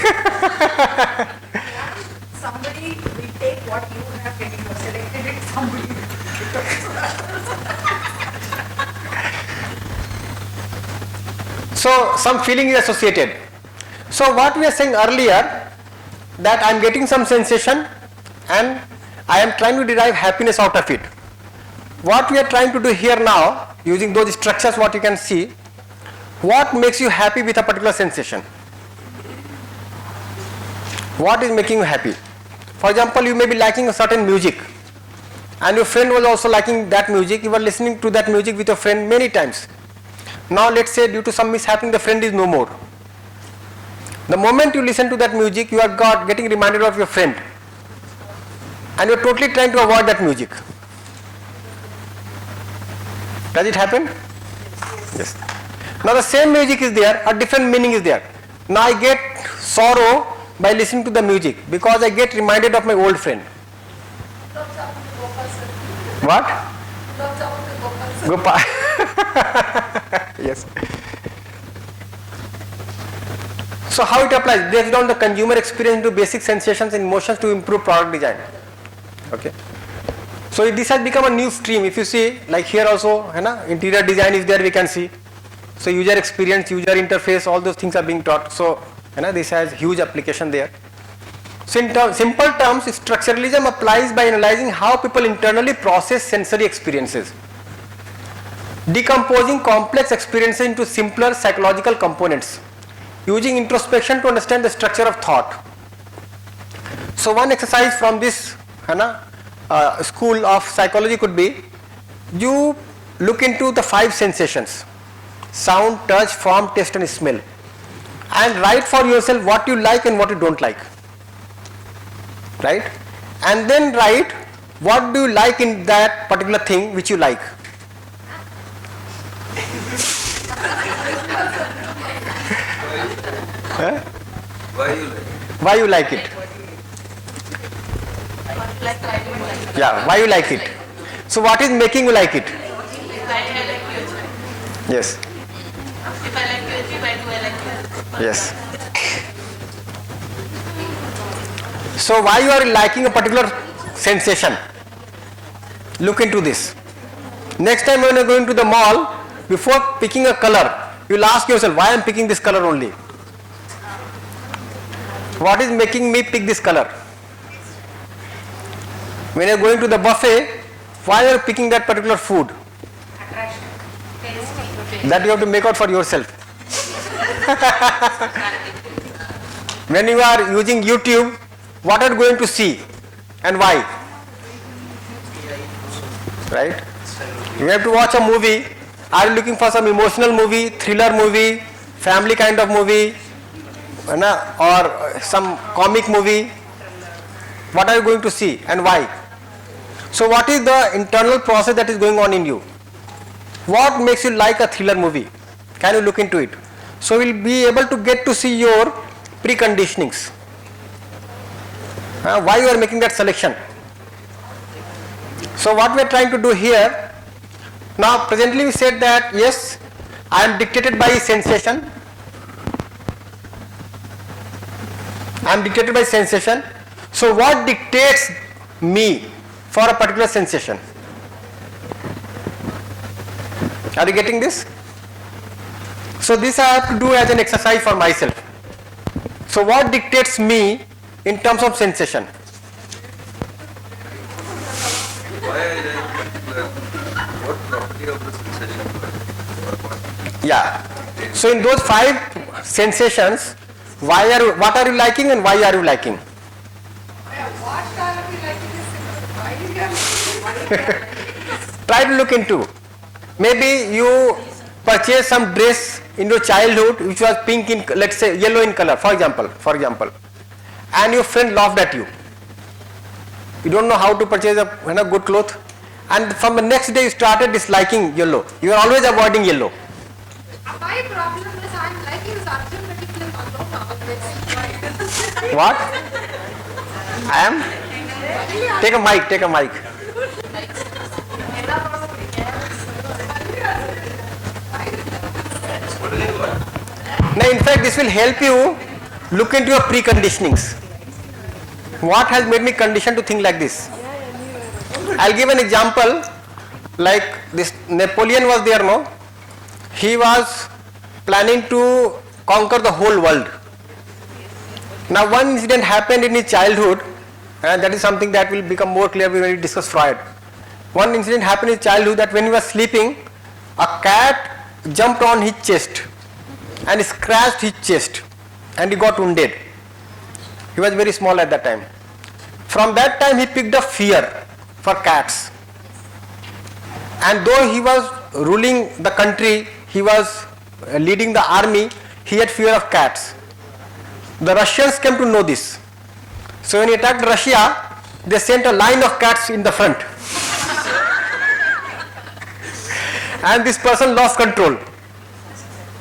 Somebody will take what you have taken, you have selected it, somebody will take it. So some feeling is associated. So what we are saying earlier, that I am getting some sensation and I am trying to derive happiness out of it. What we are trying to do here now, using those structures what you can see, what makes you happy with a particular sensation? What is making you happy? For example, you may be liking a certain music and your friend was also liking that music, you were listening to that music with your friend many times. Now let's say due to some mishappening the friend is no more. The moment you listen to that music, you are getting reminded of your friend and you are totally trying to avoid that music. Does it happen? Yes. Now the same music is there, a different meaning is there. Now I get sorrow by listening to the music because I get reminded of my old friend. What? Gopal. Yes. So how it applies? Based on the consumer experience to basic sensations and emotions to improve product design. Okay. So this has become a new stream. If you see, like here also, interior design is there, we can see. So user experience, user interface, all those things are being taught. So this has huge application there. So in simple terms, structuralism applies by analyzing how people internally process sensory experiences, decomposing complex experiences into simpler psychological components, using introspection to understand the structure of thought. So one exercise from this school of psychology could be, you look into the 5 sensations: sound, touch, form, taste and smell, and write for yourself what you like and what you don't like, right? And then write what do you like in that particular thing which you like. Huh? Why you like it? Yeah, why you like it? So what is making you like it? Yes. If I like UHV, why do I like UHV? Yes. So why you are liking a particular sensation? Look into this. Next time when you are going to the mall, before picking a color, you will ask yourself, why I am picking this color only? What is making me pick this color? When you are going to the buffet, why are you picking that particular food? That you have to make out for yourself. When you are using YouTube, what are you going to see and why? Right? You have to watch a movie. Are you looking for some emotional movie, thriller movie, family kind of movie, or some comic movie? What are you going to see and why? So what is the internal process that is going on in you? What makes you like a thriller movie? Can you look into it? So we will be able to get to see your preconditionings. Why you are making that selection? So what we are trying to do here, now presently we said that yes, I am dictated by sensation. I am dictated by sensation. So what dictates me for a particular sensation? Are you getting this? So this I have to do as an exercise for myself. So what dictates me in terms of sensation? What property of the sensation? Yeah. So in those 5 sensations, what are you liking and why are you liking? What are we liking is why we are Try to look into. Maybe you purchased some dress in your childhood which was pink in, let's say yellow in color, for example, and your friend laughed at you. You don't know how to purchase a good cloth, and from the next day you started disliking yellow. You are always avoiding yellow. My problem is I'm liking this Arjun film alone always. What? I am? Take a mic. Now in fact this will help you look into your preconditionings. What has made me conditioned to think like this? I'll give an example. Like this Napoleon was there, no? He was planning to conquer the whole world. Now one incident happened in his childhood, and that is something that will become more clear when we discuss Freud. One incident happened in his childhood that when he was sleeping, a cat jumped on his chest and scratched his chest and he got wounded. He was very small at that time. From that time he picked up fear for cats. And though he was ruling the country, he was leading the army, he had fear of cats. The Russians came to know this. So when he attacked Russia, they sent a line of cats in the front. And this person lost control.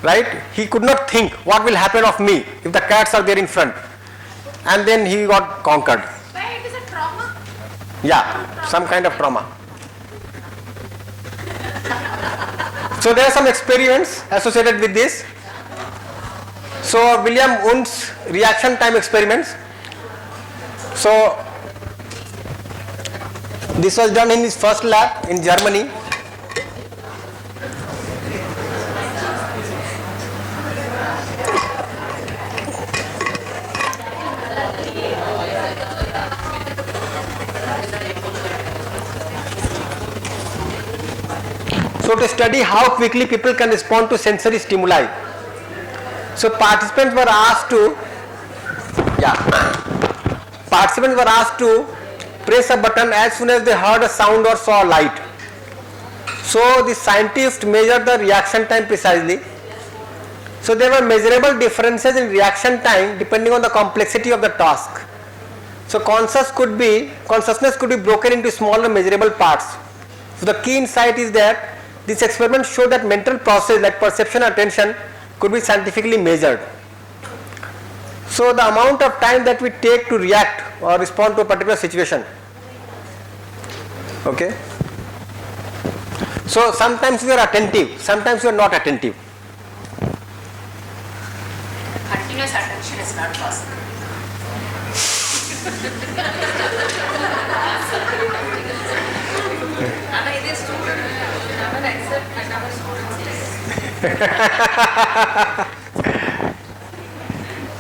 Right? He could not think what will happen of me if the cats are there in front. And then he got conquered. Why it is a trauma? Yeah, some kind of trauma. So there are some experiments associated with this. So William Wundt's reaction time experiments. So this was done in his first lab in Germany. So to study how quickly people can respond to sensory stimuli. So participants were asked to press a button as soon as they heard a sound or saw a light. So the scientists measured the reaction time precisely. So there were measurable differences in reaction time depending on the complexity of the task. So consciousness could be broken into smaller measurable parts. So the key insight is that this experiment showed that mental process like perception and attention could be scientifically measured. So the amount of time that we take to react or respond to a particular situation. Okay. So sometimes we are attentive, sometimes we are not attentive. Continuous attention is not possible.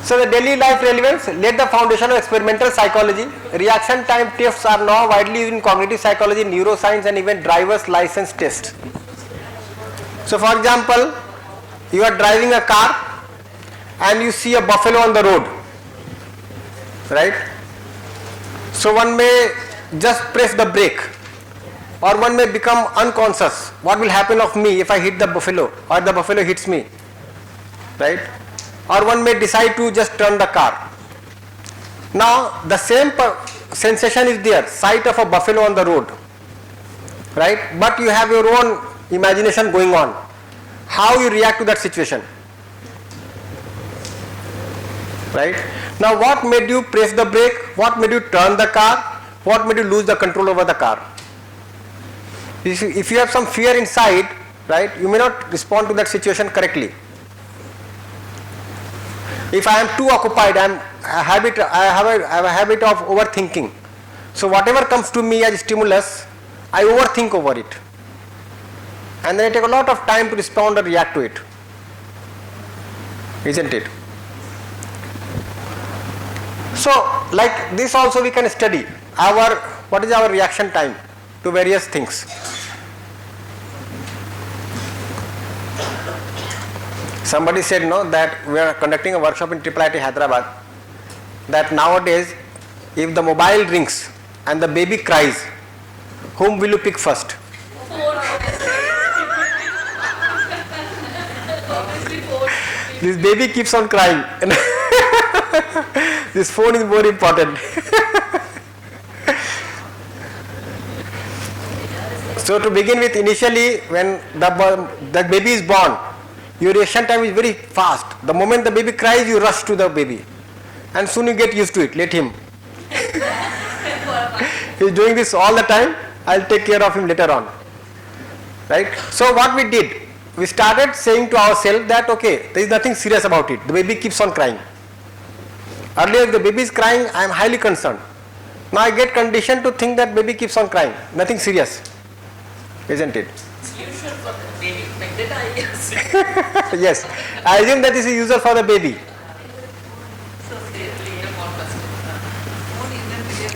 So the daily life relevance laid the foundation of experimental psychology. Reaction time tests are now widely used in cognitive psychology, neuroscience, and even driver's license tests. So for example, you are driving a car and you see a buffalo on the road, right? So one may just press the brake, or one may become unconscious. What will happen of me if I hit the buffalo or the buffalo hits me, right? Or one may decide to just turn the car. Now the same sensation is there, sight of a buffalo on the road, right? But you have your own imagination going on. How you react to that situation, right? Now what made you press the brake? What made you turn the car? What made you lose the control over the car? If you have some fear inside, right, you may not respond to that situation correctly. If I am too occupied, I have a habit of overthinking. So whatever comes to me as stimulus, I overthink over it. And then I take a lot of time to respond or react to it. Isn't it? So like this also we can study what is our reaction time to various things. Somebody said no, that we are conducting a workshop in IIIT Hyderabad, that nowadays if the mobile rings and the baby cries, whom will you pick first? This baby keeps on crying. This phone is more important. So to begin with, initially when the baby is born, your reaction time is very fast. The moment the baby cries, you rush to the baby. And soon you get used to it. Let him. He is doing this all the time. I'll take care of him later on. Right? So what we did, we started saying to ourselves that okay, there is nothing serious about it. The baby keeps on crying. Earlier if the baby is crying, I am highly concerned. Now I get conditioned to think that baby keeps on crying. Nothing serious. Isn't it? It's usual for the baby. Like that I guess. Yes. I assume that this is usual for the baby. So they later on must.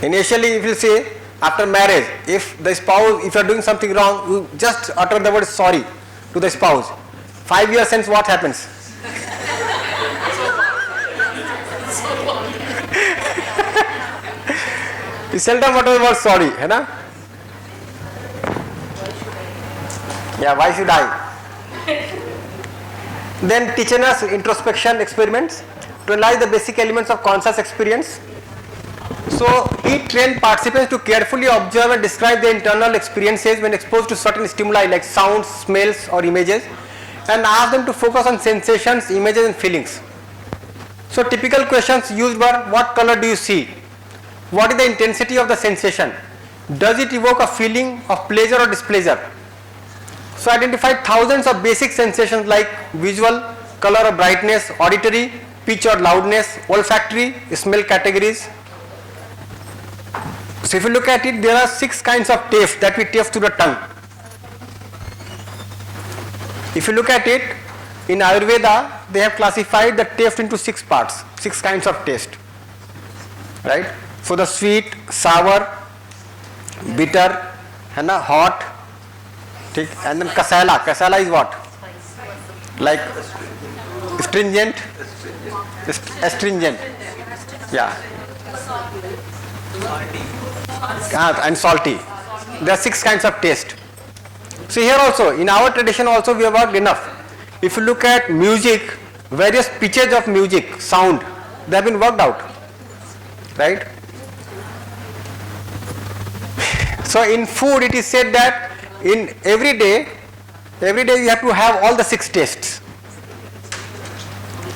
Initially if you say after marriage, if the spouse, if you are doing something wrong, you just utter the word sorry to the spouse. 5 years since what happens? You seldom utter the word sorry, है ना? Yeah, why should I? Then teaching us introspection experiments to analyze the basic elements of conscious experience. So he trained participants to carefully observe and describe their internal experiences when exposed to certain stimuli like sounds, smells or images, and asked them to focus on sensations, images and feelings. So typical questions used were: what color do you see? What is the intensity of the sensation? Does it evoke a feeling of pleasure or displeasure? So identified thousands of basic sensations like visual, color or brightness, auditory, pitch or loudness, olfactory, smell categories. So if you look at it, there are 6 kinds of taste that we taste through the tongue. If you look at it, in Ayurveda, they have classified the taste into 6 parts, 6 kinds of taste. Right? So the sweet, sour, bitter, and hot, and then kasala. Kasala is what? Like stringent, astringent. Yeah. And salty. There are 6 kinds of taste. So here also, in our tradition also we have worked enough. If you look at music, various pitches of music, sound, they have been worked out. Right? So in food it is said that in every day you have to have all the 6 tastes.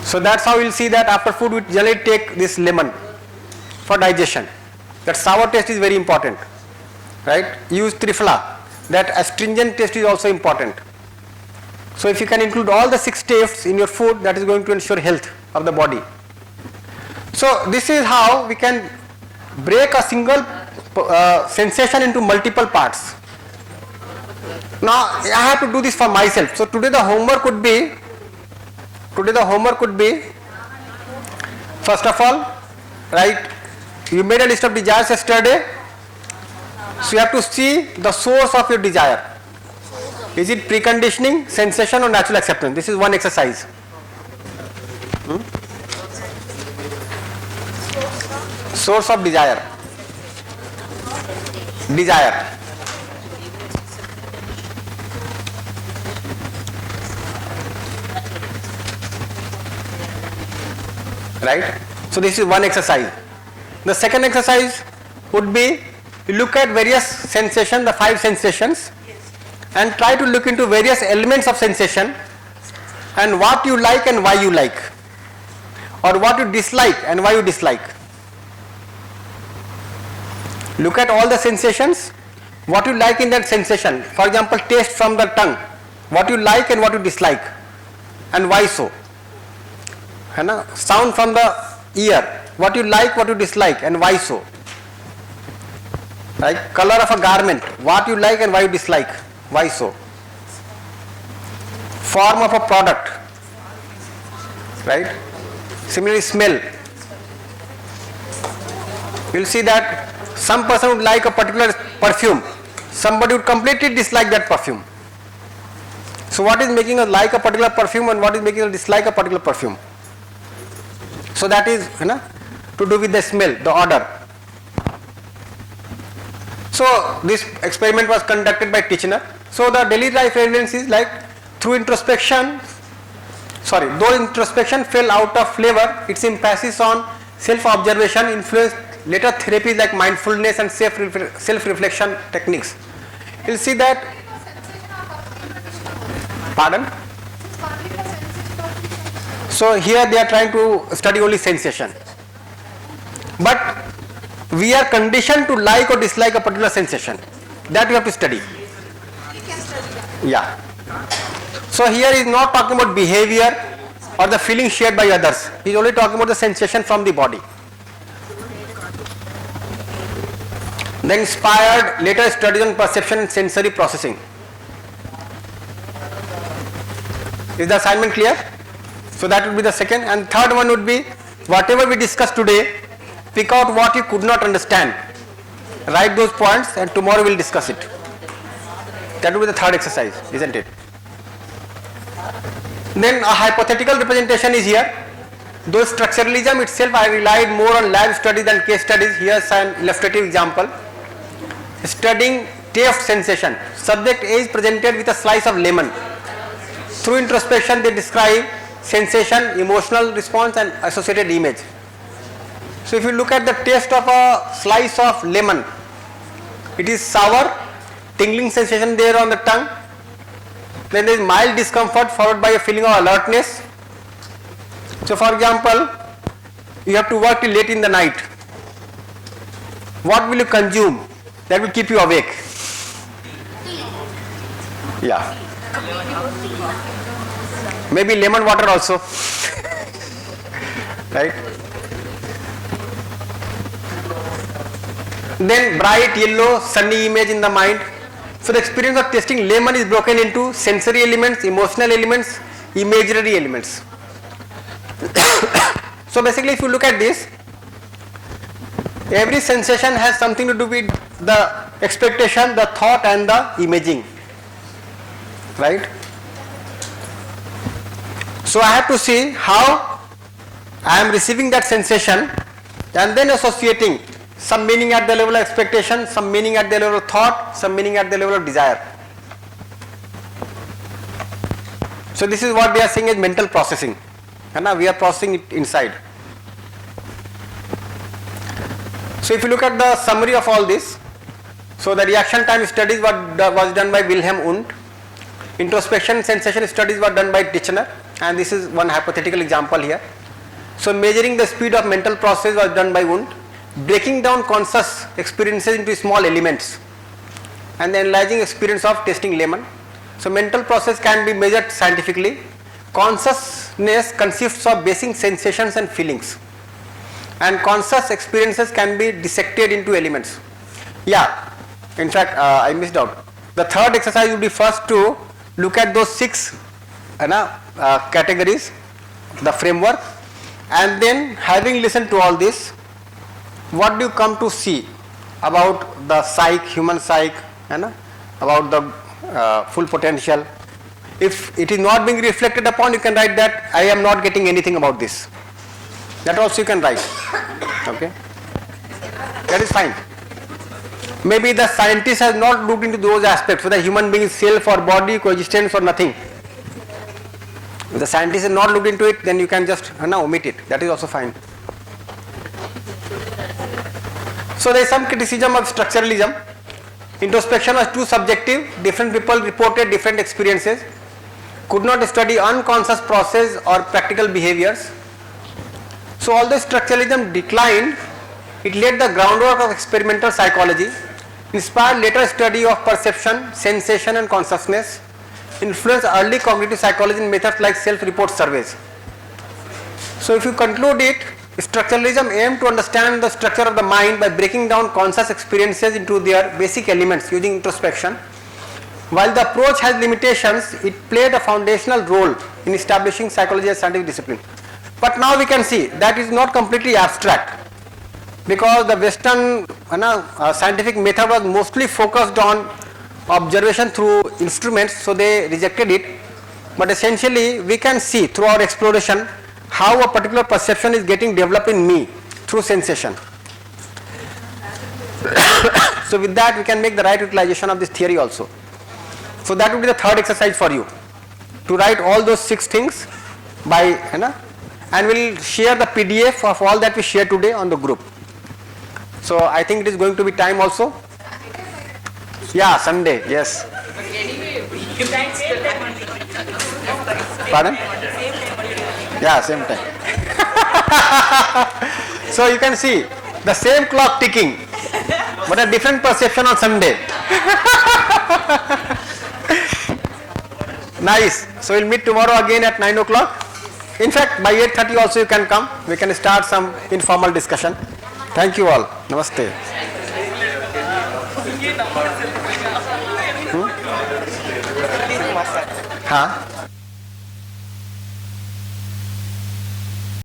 So that's how you'll see that after food we generally take this lemon for digestion. That sour taste is very important. Right? Use trifla. That astringent taste is also important. So if you can include all the 6 tastes in your food, that is going to ensure health of the body. So this is how we can break a single sensation into multiple parts. Now I have to do this for myself. So today the homework could be, first of all, right, you made a list of desires yesterday. So you have to see the source of your desire. Is it preconditioning, sensation or natural acceptance? This is one exercise. Source of desire. Desire. Right? So this is one exercise. The second exercise would be, you look at various sensations, the 5 sensations, and try to look into various elements of sensation and what you like and why you like, or what you dislike and why you dislike. Look at all the sensations, what you like in that sensation. For example, taste from the tongue, what you like and what you dislike, and why so. है ना? Sound from the ear, what you like, what you dislike, and why so. Right? Color of a garment, what you like and why you dislike, why so. Form of a product, right? Similarly, smell. You'll see that some person would like a particular perfume, somebody would completely dislike that perfume. So what is making us like a particular perfume and what is making us dislike a particular perfume? So that is, you know, to do with the smell, the odor. So this experiment was conducted by Titchener. So the daily life evidence is like through introspection, though introspection fell out of flavor, its emphasis on self-observation influenced later therapies like mindfulness and self-reflection techniques. You'll see that, pardon? So here they are trying to study only sensation. But we are conditioned to like or dislike a particular sensation. That we have to study. Yeah. So here he is not talking about behavior or the feeling shared by others. He is only talking about the sensation from the body. The inspired later studies on perception and sensory processing. Is the assignment clear? So that would be the second. And third one would be whatever we discussed today, pick out what you could not understand. Write those points and tomorrow we will discuss it. That would be the third exercise, isn't it? Then a hypothetical representation is here. Though structuralism itself I relied more on lab studies than case studies. Here's an illustrative example. Studying taste sensation. Subject A is presented with a slice of lemon. Through introspection they describe sensation, emotional response and associated image. So if you look at the taste of a slice of lemon, it is sour, tingling sensation there on the tongue. Then there is mild discomfort followed by a feeling of alertness. So for example, you have to work till late in the night. What will you consume that will keep you awake? Yeah. Maybe lemon water also. Right? Then bright yellow sunny image in the mind. So the experience of tasting lemon is broken into sensory elements, emotional elements, imaginary elements. So basically if you look at this, every sensation has something to do with the expectation, the thought and the imaging. Right? So I have to see how I am receiving that sensation and then associating some meaning at the level of expectation, some meaning at the level of thought, some meaning at the level of desire. So this is what they are saying as mental processing. And now we are processing it inside. So if you look at the summary of all this, so the reaction time studies was done by Wilhelm Wundt. Introspection and sensation studies were done by Titchener, and this is one hypothetical example here. So measuring the speed of mental process was done by Wundt. Breaking down conscious experiences into small elements and the analyzing experience of tasting lemon. So mental process can be measured scientifically. Consciousness consists of basic sensations and feelings, and conscious experiences can be dissected into elements. Yeah, in fact I missed out. The third exercise would be first to look at those 6 categories, the framework, and then having listened to all this, what do you come to see about the psyche, human psyche, about the full potential? If it is not being reflected upon, you can write that I am not getting anything about this. That also you can write. Okay, that is fine. Maybe the scientist has not looked into those aspects, whether human being is self or body, coexistence or nothing. If the scientist has not looked into it, then you can just omit it. That is also fine. So there is some criticism of structuralism. Introspection was too subjective. Different people reported different experiences. Could not study unconscious process or practical behaviors. So although structuralism declined, it laid the groundwork of experimental psychology. inspired later study of perception, sensation and consciousness, influenced early cognitive psychology methods like self-report surveys. So if you conclude it, structuralism aimed to understand the structure of the mind by breaking down conscious experiences into their basic elements using introspection. While the approach has limitations, it played a foundational role in establishing psychology as scientific discipline. But now we can see that is not completely abstract, because the Western scientific method was mostly focused on observation through instruments, so they rejected it. But essentially we can see through our exploration how a particular perception is getting developed in me through sensation. So with that we can make the right utilization of this theory also. So that would be the third exercise for you, to write all those 6 things by and we'll share the PDF of all that we shared today on the group. So I think it is going to be time also. Yeah, Sunday, yes. Pardon? Yeah, same time. So you can see the same clock ticking, but a different perception on Sunday. Nice. So we'll meet tomorrow again at 9 o'clock. In fact, by 8:30 also you can come. We can start some informal discussion. Thank you all. Namaste. Huh?